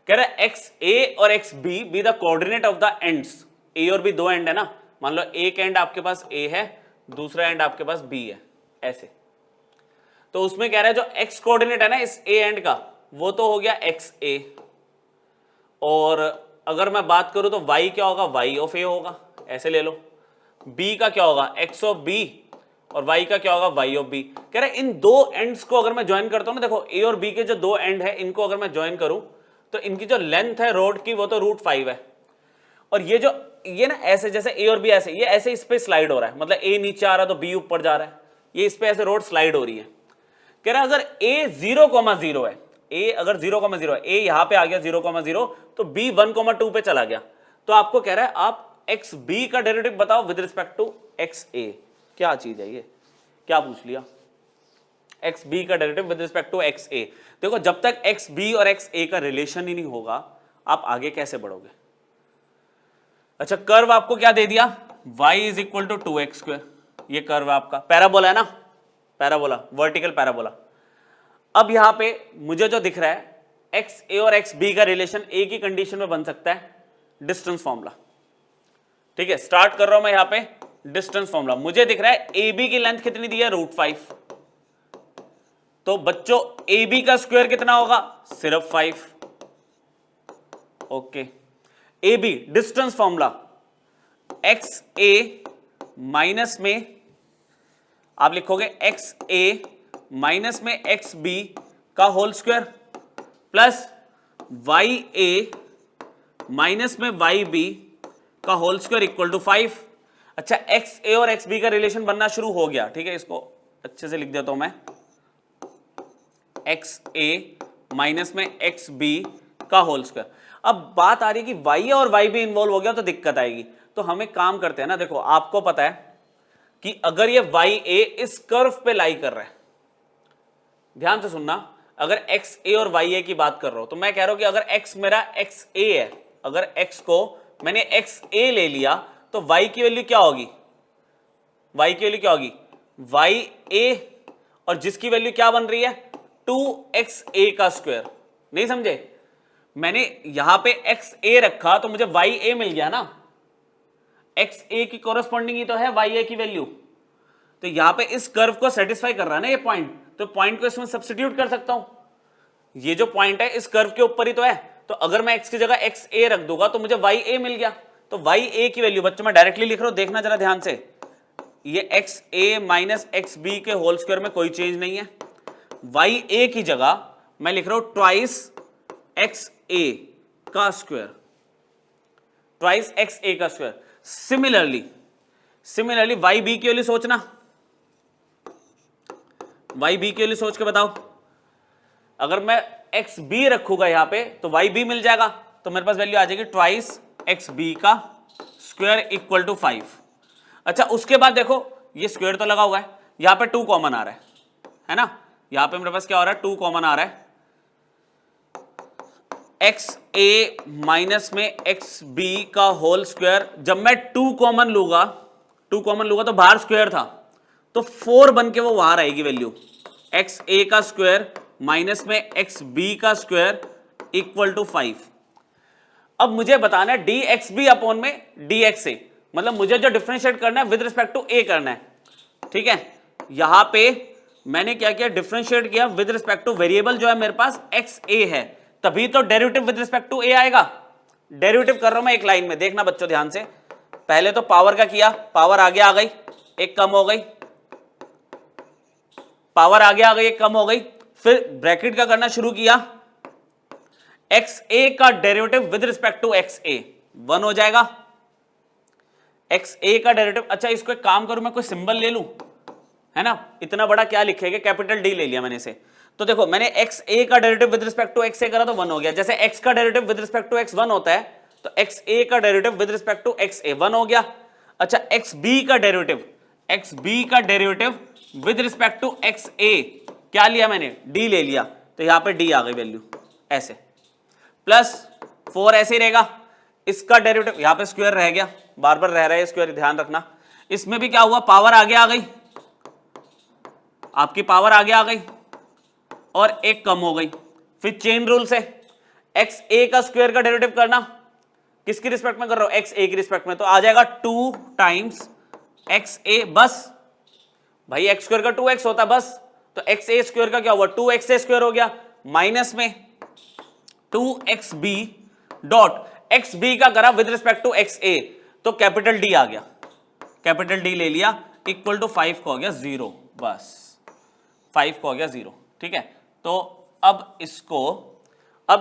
कह रहा है एक्स ए और x B be the coordinate of the ends, A और बी दो एंड है ना, मान लो एक एंड आपके पास ए है दूसरा एंड आपके पास बी है ऐसे। तो उसमें कह रहा है जो एक्स कोऑर्डिनेट है ना इस ए एंड का वो तो हो गया एक्स ए, और अगर मैं बात करूं तो y क्या होगा y ऑफ ए होगा, ऐसे ले लो। b का क्या होगा x ऑफ b, और y का क्या होगा y ऑफ b। कह रहा है इन दो एंड्स को अगर मैं ज्वाइन करता हूं ना, देखो a और b के जो दो एंड है इनको अगर मैं ज्वाइन करूं तो इनकी जो लेंथ है रोड की वो तो √5 है, और ये ना ऐसे जैसे a और b ऐसे, ये ऐसे इस पे स्लाइड हो रहा है, मतलब a नीचे आ रहा है तो b ऊपर जा रहा है, ये इस पे ऐसे रोड स्लाइड हो रही है। कह रहा है अगर a 0,0 है, a अगर 0,0 है, a यहां पे आ गया 0,0 तो b 1,2 पे चला गया, तो आपको कह रहा है आप एक्स बी का डेरिवेटिव बताओ with respect to x A. क्या चीज है ये, क्या पूछ लिया, एक्स बी का derivative with respect to x A. देखो जब तक एक्स बी और एक्स ए का रिलेशन ही नहीं होगा आप आगे कैसे बढ़ोगे। अच्छा कर्व आपको क्या दे दिया y is equal to 2x², ये कर्व आपका पैराबोला है ना, पैराबोला वर्टिकल पैराबोला। अब यहां पे मुझे जो दिख रहा है एक्स ए और एक्स बी का रिलेशन एक ही कंडीशन में बन सकता है, डिस्टेंस फॉर्मूला, ठीक है। स्टार्ट कर रहा हूं मैं यहां पे डिस्टेंस फॉर्मूला, मुझे दिख रहा है ए बी की लेंथ कितनी दी है √5, तो बच्चों ए बी का स्क्वायर कितना होगा सिर्फ 5, okay. A B distance formula x A minus में आप लिखोगे एक्स ए माइनस में एक्स बी का whole square plus y A minus में वाई बी का होल स्क्वायर इक्वल टू 5। अच्छा एक्स ए और एक्स बी का रिलेशन बनना शुरू हो गया, ठीक है, इसको अच्छे से लिख देता हूं मैं, एक्स ए माइनस में एक्स बी का होल स्क्वायर। अब बात आ रही है कि y और y भी इन्वॉल्व हो गया तो दिक्कत आएगी, तो हम एक काम करते हैं ना, देखो आपको पता है कि अगर ये y a इस कर्व पे लाई कर रहा है, ध्यान से सुनना, अगर x a और y a की बात कर रहा हूं तो मैं कह रहा हूं कि अगर x मेरा x a है, अगर x को मैंने x a ले लिया तो y की वैल्यू क्या होगी, y की वैल्यू क्या होगी y a, और जिसकी वैल्यू क्या बन रही है 2xa का स्क्वायर। नहीं समझे, मैंने यहां पे एक्स ए रखा तो मुझे वाई ए मिल गया ना, एक्स ए की कोरस्पॉन्डिंग ही तो है वाई ए की वैल्यू, तो यहां पे इस कर्व को सेटिस्फाई कर रहा है ना ये पॉइंट, तो पॉइंट को इसमें सब्स्टिट्यूट कर सकता हूं, ये जो पॉइंट है इस कर्व के ऊपर ही तो है, तो अगर मैं एक्स की जगह एक्स ए रख दूंगा तो मुझे वाई ए मिल गया, तो वाई ए की वैल्यू बच्चों मैं डायरेक्टली लिख रहा हूं, देखना जरा ध्यान से, ये x A minus x B के होल स्क्वायर में कोई चेंज नहीं है, वाई ए की जगह मैं लिख रहा हूं ट्वाइस एक्स ए का स्क्वायर, ट्वाइस एक्स ए का स्क्वायर। सिमिलरली वाई बी की वैल्यू सोचना, वाई बी की वैल्यू सोच के बताओ, अगर मैं एक्स बी रखूंगा यहां पे तो वाई बी मिल जाएगा, तो मेरे पास वैल्यू आ जाएगी ट्वाइस एक्स बी का स्क्वायर इक्वल टू 5। अच्छा उसके बाद देखो ये स्क्वायर तो लगा हुआ है, यहां पे 2 कॉमन आ रहा है ना, यहां पे मेरे पास क्या हो रहा है 2 कॉमन आ रहा है, एक्स ए माइनस में एक्स बी का होल स्क्वायर, जब मैं 2 कॉमन लूंगा तो बाहर स्क्वायर था तो 4 बन के वो वहां रहेगी वैल्यू, एक्स ए का स्क्वायर माइनस में एक्स बी का स्क्वायर इक्वल टू 5। अब मुझे बताना है डी एक्स बी अपॉन में डी एक्स ए, मतलब मुझे जो डिफरेंशिएट करना है विद रिस्पेक्ट टू ए करना है। ठीक है, यहां पे मैंने क्या किया, डिफरेंशिएट किया विद रिस्पेक्ट टू वेरिएबल जो है मेरे पास एक्स ए है, तभी तो डेरिवेटिव विद रिस्पेक्ट टू ए आएगा। डेरिवेटिव कर रहा हूं मैं एक लाइन में, देखना बच्चों ध्यान से। पहले तो पावर का किया, पावर आगे आ गई, एक कम हो गई, पावर आगे आ गई, एक कम हो गई। फिर ब्रैकेट का करना शुरू किया, एक्स ए का derivative with respect to x A 1 हो जाएगा, एक्स ए का डेरिवेटिव। अच्छा इसको एक काम करूं, मैं कोई सिंबल ले लूं, है ना, इतना बड़ा क्या लिखेगा, कैपिटल डी ले लिया मैंने इसे। तो देखो मैंने एक्स ए का derivative with respect to x A करा तो 1 हो गया। जैसे एक्स का derivative with respect to x 1 होता है, तो एक्स ए का derivative with respect to x A 1 हो गया। अच्छा एक्स बी का डेरिवेटिव, एक्स बी का derivative with respect to x A क्या लिया मैंने, डी ले लिया, तो यहां पे डी आ गई वैल्यू ऐसे, प्लस 4 ऐसे ही रहेगा। इसका डेरिवेटिव यहां पे स्क्वायर रह गया, बार बार रह रहा है स्क्वायर, ध्यान रखना। इसमें भी क्या हुआ, पावर आगे आ गई, आपकी पावर आगे आ गई और एक कम हो गई। फिर चेन रूल से एक्स ए का स्क्वायर का डेरिवेटिव करना, किसकी रिस्पेक्ट में कर रहा हूं, एक्स ए की रिस्पेक्ट में, तो आ जाएगा 2 टाइम्स एक्स ए, बस भाई एक्स स्क्वायर का 2x होता बस, तो एक्स ए स्क्वायर का क्या हुआ, 2x ए स्क्वायर हो गया, माइनस में 2xb डॉट एक्स बी का करा विद रिस्पेक्ट टू एक्स ए, तो कैपिटल डी आ गया, कैपिटल डी ले लिया, इक्वल टू 5 को हो गया 0, बस 5 को हो गया 0। ठीक है, तो अब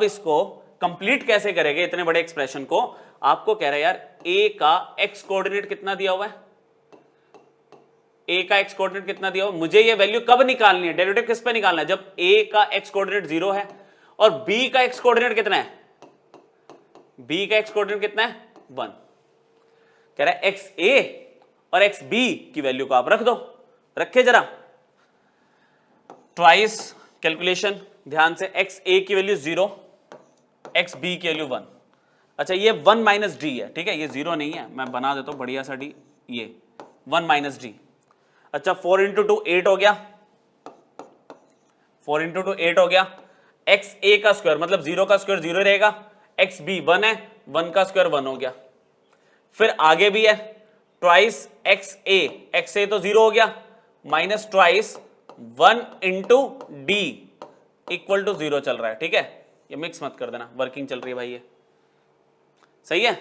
इसको कंप्लीट कैसे करेंगे इतने बड़े एक्सप्रेशन को। आपको कह रहा है यार a का x कोऑर्डिनेट कितना दिया हुआ है, a का x कोऑर्डिनेट कितना दिया हुआ, मुझे ये वैल्यू कब निकालनी है, डेरिवेटिव किस पे निकालना है, जब a का x कोऑर्डिनेट 0 है और b का x कोऑर्डिनेट कितना है, b का x कोऑर्डिनेट कितना है 1। कह रहा है xa और xb की वैल्यू को आप रख दो, रखे जरा ट्वाइस कैलकुलेशन ध्यान से, xa की वैल्यू 0, xb की वैल्यू 1। अच्छा ये 1 माइनस डी है, ठीक है, ये 0 नहीं है, मैं बना देता हूं बढ़िया सा डी, ये 1 माइनस डी। अच्छा 4 इंटू 2 8 हो गया, 4 इंटू 2 8 हो गया। एक्स ए का स्क्वायर मतलब 0 का स्क्वायर 0 रहेगा, एक्स बी 1 है, 1 का स्क्वायर 1 हो गया। फिर आगे भी है ट्वाइस एक्स ए तो 0 हो गया, minus twice 1 into D equal to 0 चल रहा है। ठीक है, ये मिक्स मत कर देना, वर्किंग चल रही है भाई, ये सही है।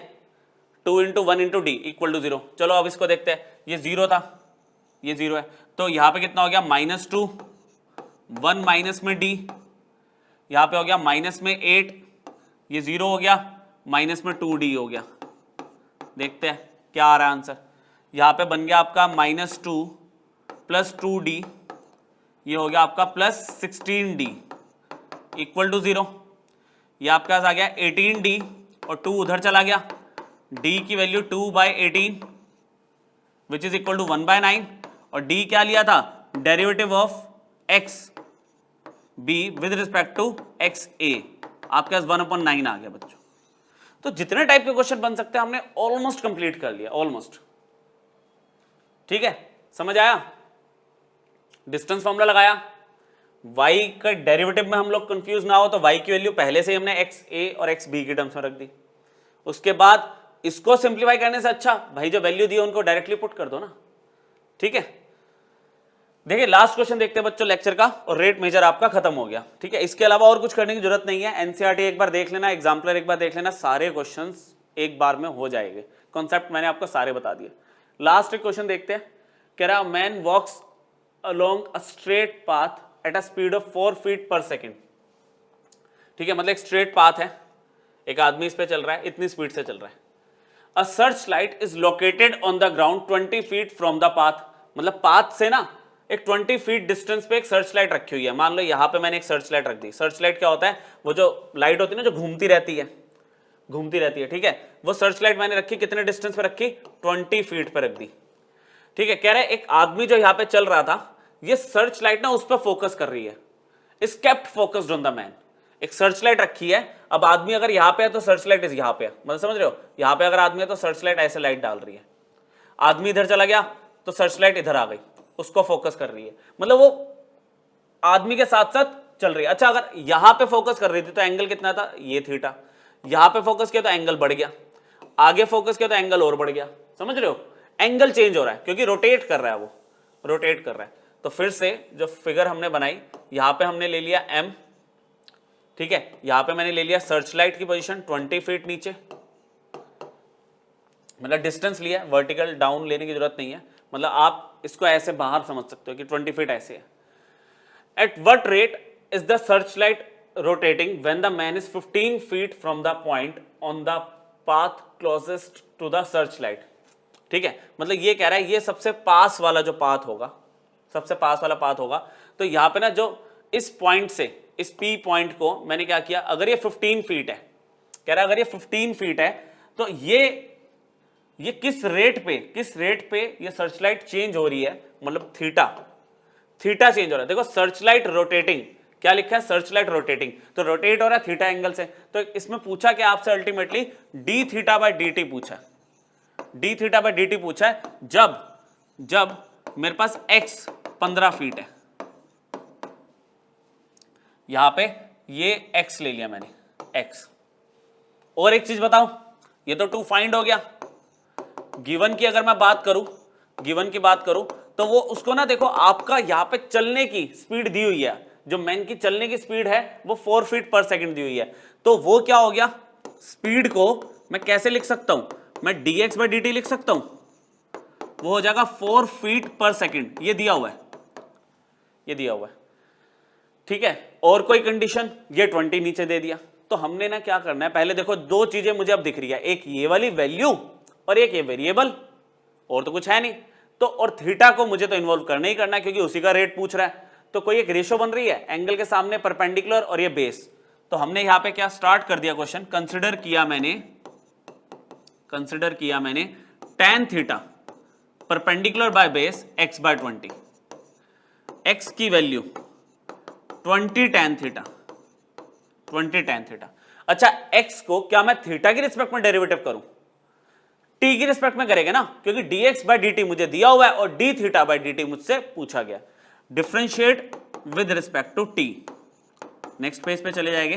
2 into 1 into D equal to 0। चलो अब इसको देखते हैं, ये 0 था, ये 0 है, तो यहां पे कितना हो गया -2, 1 माइनस में डी, यहां पे हो गया माइनस में 8, ये 0 हो गया, माइनस में 2d हो गया। देखते हैं क्या आ रहा है आंसर, यहां पे बन गया आपका -2 प्लस 2d, ये हो गया आपका प्लस 16d इक्वल टू 0। ये आपके पास आ गया 18d और 2 उधर चला गया, d की value 2/18 which is equal to 1/9, और d क्या लिया था, derivative of x b with respect to x a, आपके पास 1/9 आ गया बच्चों। तो जितने टाइप के क्वेश्चन बन सकते हैं हमने ऑलमोस्ट कंप्लीट कर लिया, ऑलमोस्ट। ठीक है, समझ आया, डिस्टेंस फॉर्मूला लगाया, y का डेरिवेटिव में हम लोग कंफ्यूज ना हो तो y की वैल्यू पहले से ही हमने x a और x b के टर्म्स में रख दी। उसके बाद इसको सिंप्लीफाई करने से अच्छा भाई जो वैल्यू दी है उनको डायरेक्टली पुट कर दो ना। ठीक है, देखिए लास्ट क्वेश्चन देखते हैं बच्चों लेक्चर का, और रेट मेजर आपका खत्म हो गया। ठीक है, इसके अलावा और कुछ करने की जरूरत नहीं है, एनसीईआरटी एक बार देख लेना, एग्जाम्पलर एक बार देख लेना, सारे क्वेश्चंस एक बार में हो जाएंगे, कॉन्सेप्ट मैंने आपको सारे बता दिए। लास्ट एक क्वेश्चन देखते हैं, कह रहा man walks along a straight path at a speed of 4 feet per second. ठीक है, मतलब एक स्ट्रेट पाथ है, एक आदमी इस पे चल रहा है, इतनी स्पीड से चल रहा है। अ search light is located on the ground 20 feet from the path, मतलब पाथ से ना एक 20 फीट डिस्टेंस पे एक सर्च लाइट रखी हुई है। मान लो यहां पे मैंने एक सर्च लाइट रख दी। सर्च लाइट क्या होता है, वो जो लाइट होती है ना जो घूमती रहती है, घूमती रहती है। ठीक है, वो सर्च लाइट मैंने रखी, कितने डिस्टेंस पे रखी, 20 फीट पे रख दी। ठीक है, कह रहे एक आदमी जो यहाँ पे चल रहा था, ये सर्च लाइट ना उस पर फोकस कर रही है, is kept focused on the man. एक सर्च लाइट रखी है, अब आदमी अगर यहाँ पे है तो सर्च लाइट इज यहाँ पे है, मतलब समझ रहे हो, यहाँ पे अगर आदमी है तो सर्च लाइट ऐसे लाइट डाल रही है, आदमी इधर चला गया तो सर्च लाइट इधर आ गई, उसको फोकस कर रही है। मतलब वो आदमी के साथ साथ चल रही है। अच्छा अगर यहां पे फोकस कर रही थी तो एंगल कितना था, ये थीटा, यहां पे फोकस किया तो एंगल बढ़ गया, आगे फोकस किया तो एंगल और बढ़ गया। समझ रहे हो, एंगल चेंज हो रहा है क्योंकि रोटेट कर रहा है, वो रोटेट कर रहा है। तो फिर से जो फिगर हमने बनाई, यहां पे हमने ले लिया m, ठीक है, यहां पे मैंने ले लिया सर्च लाइट की पोजीशन 20 फीट नीचे, मतलब डिस्टेंस लिया, वर्टिकल डाउन लेने की जरूरत नहीं है, मतलब आप इसको ऐसे बाहर समझ सकते हो कि 20 फीट ऐसे है। At what rate is the searchlight rotating when the man is 15 feet from the point on the path closest to the searchlight. ठीक है, मतलब ये कह रहा है ये सबसे पास वाला जो पाथ होगा, सबसे पास वाला पाथ होगा। तो यहां पे ना जो इस पॉइंट से इस P पॉइंट को मैंने क्या किया, अगर ये 15 फीट है, कह रहा है अगर ये 15 फीट है तो ये किस रेट पे ये सर्चलाइट चेंज हो रही है, मतलब थीटा चेंज हो रहा है। देखो सर्चलाइट रोटेटिंग, क्या लिखा है, सर्चलाइट रोटेटिंग, तो रोटेट हो रहा है थीटा एंगल से। तो इसमें पूछा क्या आपसे, ultimately d theta by d t पूछा, d theta by d t पूछा है जब मेरे पास x 15 फीट है, यहां पे ये x ले लिया मैंने, x। और एक चीज बताऊं, ये तो टू फाइंड हो गया। गिवन की अगर मैं बात करूं तो वो उसको ना देखो, आपका यहां पे चलने की स्पीड दी हुई है, जो मैन की चलने की स्पीड है वो 4 फीट पर सेकंड दी हुई है। तो वो क्या हो गया, स्पीड को मैं कैसे लिख सकता हूं, मैं dx बाई dt लिख सकता हूं, वो हो जाएगा 4 फीट पर सेकंड, ये दिया हुआ है, ठीक है। और कोई कंडीशन, ये 20 नीचे दे दिया। तो हमने ना क्या करना है, पहले देखो दो चीजें मुझे अब दिख रही है, एक ये वाली वैल्यू और एक ये वेरिएबल, और तो कुछ है नहीं। तो और थीटा को मुझे तो इन्वॉल्व करना ही करना है क्योंकि उसी का रेट पूछ रहा है। तो कोई एक रेशियो बन रही है, एंगल के सामने परपेंडिकुलर और ये बेस। तो हमने यहां पे क्या स्टार्ट कर दिया क्वेश्चन, कंसिडर किया मैंने tan theta perpendicular by base x by 20, x की वैल्यू 20 tan थीटा। अच्छा x को क्या मैं थीटा की रिस्पेक्ट में डेरिवेटिव करूं, t की रिस्पेक्ट में करेंगे ना, क्योंकि dx बाय dt मुझे दिया हुआ है और d थीटा बाय dt मुझसे पूछा गया। Differentiate with respect to t, next page पे चले जाएंगे,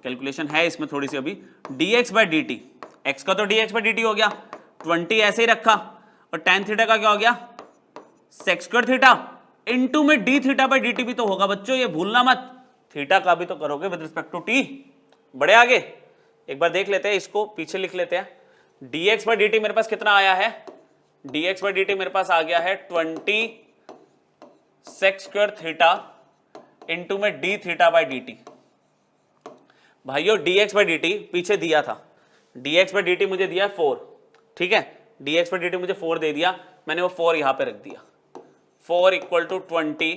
कैलकुलेशन है इसमें थोड़ी सी अभी। dx बाय dt, x का तो dx बाय dt हो गया, 20 ऐसे ही रखा, और tan थीटा का क्या हो गया, sec स्क्वायर थीटा इनटू में d थीटा बाय dt भी तो होगा बच्चों, ये भूलना मत, थीटा का भी तो करोगे विद रिस्पेक्ट टू t। बड़े आगे एक बार देख लेते हैं, इसको पीछे लिख लेते हैं। dx बाय dt मेरे पास कितना आया है, dx बाय dt मेरे पास आ गया है 20 sec स्क्वायर थीटा इनटू में d थीटा बाय dt। भाइयों dx बाय dt पीछे दिया था, dx बाय dt मुझे दिया 4, ठीक है, dx बाय dt मुझे 4 दे दिया, मैंने वो 4 यहां पे रख दिया, 4 equal to 20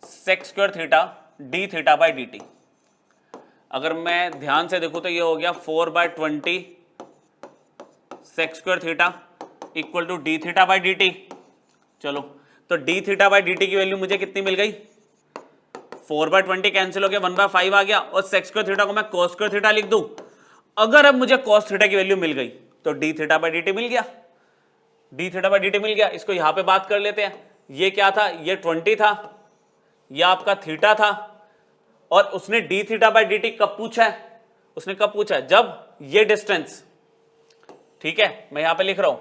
sec square theta d theta by dt। अगर मैं ध्यान से देखूं तो ये हो गया 4 by 20 sec square theta equal to d theta by dt। चलो तो d थीटा बाय dt की वैल्यू मुझे कितनी मिल गई, 4 बाय 20 कैंसिल हो गया, 1 बाय 5 आ गया, और sec स्क्वायर थीटा को मैं cos स्क्वायर थीटा लिख दूं। अगर अब मुझे cos थीटा की वैल्यू मिल गई तो d थीटा बाय dt मिल गया, d थीटा बाय dt मिल गया। इसको यहां पे बात कर लेते हैं, ये क्या था, ये 20 था, ये आपका थीटा था, और उसने d थीटा बाय dt कब पूछा है, उसने कब पूछा है, जब ये डिस्टेंस, ठीक है, मैं यहां पे लिख रहा हूं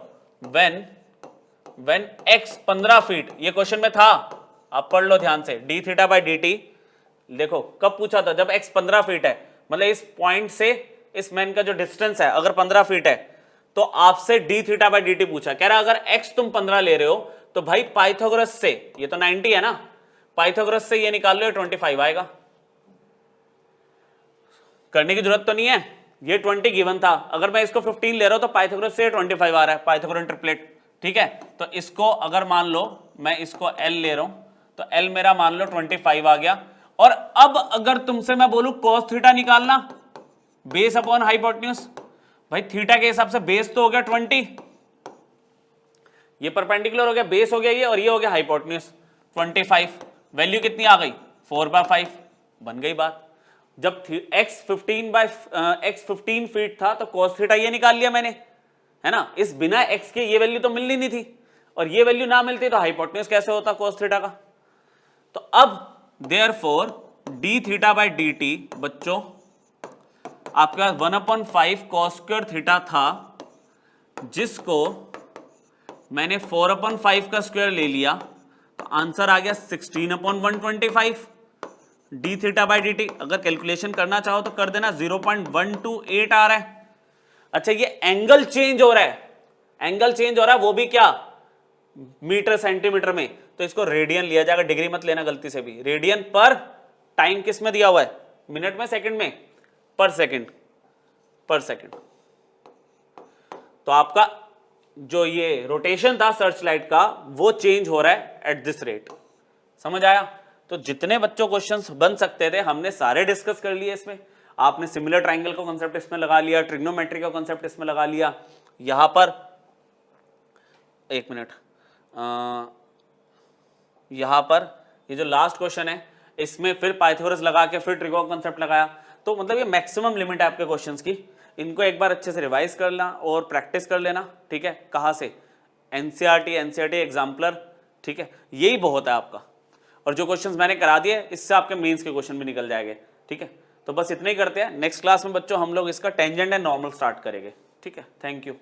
when x 15 फीट, ये क्वेश्चन में था, आप पढ़ लो ध्यान से, d थीटा बाय dt देखो कब पूछा था, जब x 15 फीट है, मतलब इस पॉइंट से इस मैन का जो डिस्टेंस है अगर 15 फीट है, तो आपसे d थीटा बाय dt पूछा। कह रहा अगर x तुम 15 ले रहे हो तो भाई पाइथागोरस से, ये तो 90 है ना, पाइथागोरस से ये निकाल लो, 25 आएगा, करने की जरूरत तो नहीं है, ये 20 गिवन था, अगर मैं इसको 15 ले रहा हूं तो पाइथागोरस से 25 आ रहा है, पाइथागोरन ट्रिपलेट, ठीक है। तो इसको अगर मान लो मैं इसको L ले रहा हूं तो L मेरा मान लो 25 आ गया। और अब अगर तुमसे मैं बोलूं cos थीटा निकालना, बेस अपॉन हाइपोटेन्यूज, भाई थीटा के हिसाब से बेस तो हो गया 20, ये परपेंडिकुलर हो गया, बेस हो गया ये, और ये हो गया हाइपोटेन्यूज 25, वैल्यू कितनी आ गई 4/5, बन गई बात। जब x 15 फीट था तो cos थीटा ये निकाल लिया मैंने, है ना, इस बिना x के ये वैल्यू तो मिलनी नहीं थी, और ये वैल्यू ना मिलती तो हाइपोटेन्यूज कैसे होता cos थीटा का। तो अब therefore D theta by D T बच्चों आपके पास 1/5 cos स्क्वायर थीटा था, जिसको मैंने 4/5 का स्क्वायर ले लिया, तो आंसर आ गया 16/125 D theta by D T. अगर कैलकुलेशन करना चाहो तो कर देना, 0.128 आ रहा है। अच्छा, ये एंगल चेंज हो रहा है, एंगल चेंज हो रहा है, वो भी क्या मीटर सेंटीमीटर में, तो इसको रेडियन लिया जाएगा, डिग्री मत लेना गलती से भी। रेडियन पर टाइम किस में दिया हुआ है, मिनट में, सेकंड में, पर सेकंड, पर सेकंड। तो आपका जो ये रोटेशन था सर्च लाइट का वो चेंज हो रहा है एट दिस रेट। समझ आया? तो जितने बच्चों क्वेश्चंस बन सकते थे हमने सारे डिस्कस कर लिए इसमें। आपने सिमिलर ट्रायंगल का कॉन्सेप्ट इसमें लगा लिया, ट्रिग्नोमेट्री का कॉन्सेप्ट इसमें लगा लिया। यहां पर एक मिनट, यहां पर ये जो लास्ट क्वेश्चन है इसमें फिर पाइथागोरस लगा के फिर ट्रिगो कॉन्सेप्ट लगाया। तो मतलब ये मैक्सिमम लिमिट है आपके क्वेश्चंस की। इनको एक बार अच्छे से रिवाइज कर लेना और प्रैक्टिस कर लेना, ठीक है। कहाँ से? एनसीईआरटी एग्जाम्पलर, ठीक है, यही बहुत है आपका। और जो क्वेश्चंस मैंने करा दिए इससे आपके मेंस के क्वेश्चन भी निकल जाएंगे, ठीक है। तो बस इतना ही करते हैं। नेक्स्ट क्लास में बच्चों हम लोग इसका टेंजेंट एंड नॉर्मल स्टार्ट करेंगे, ठीक है। Thank you.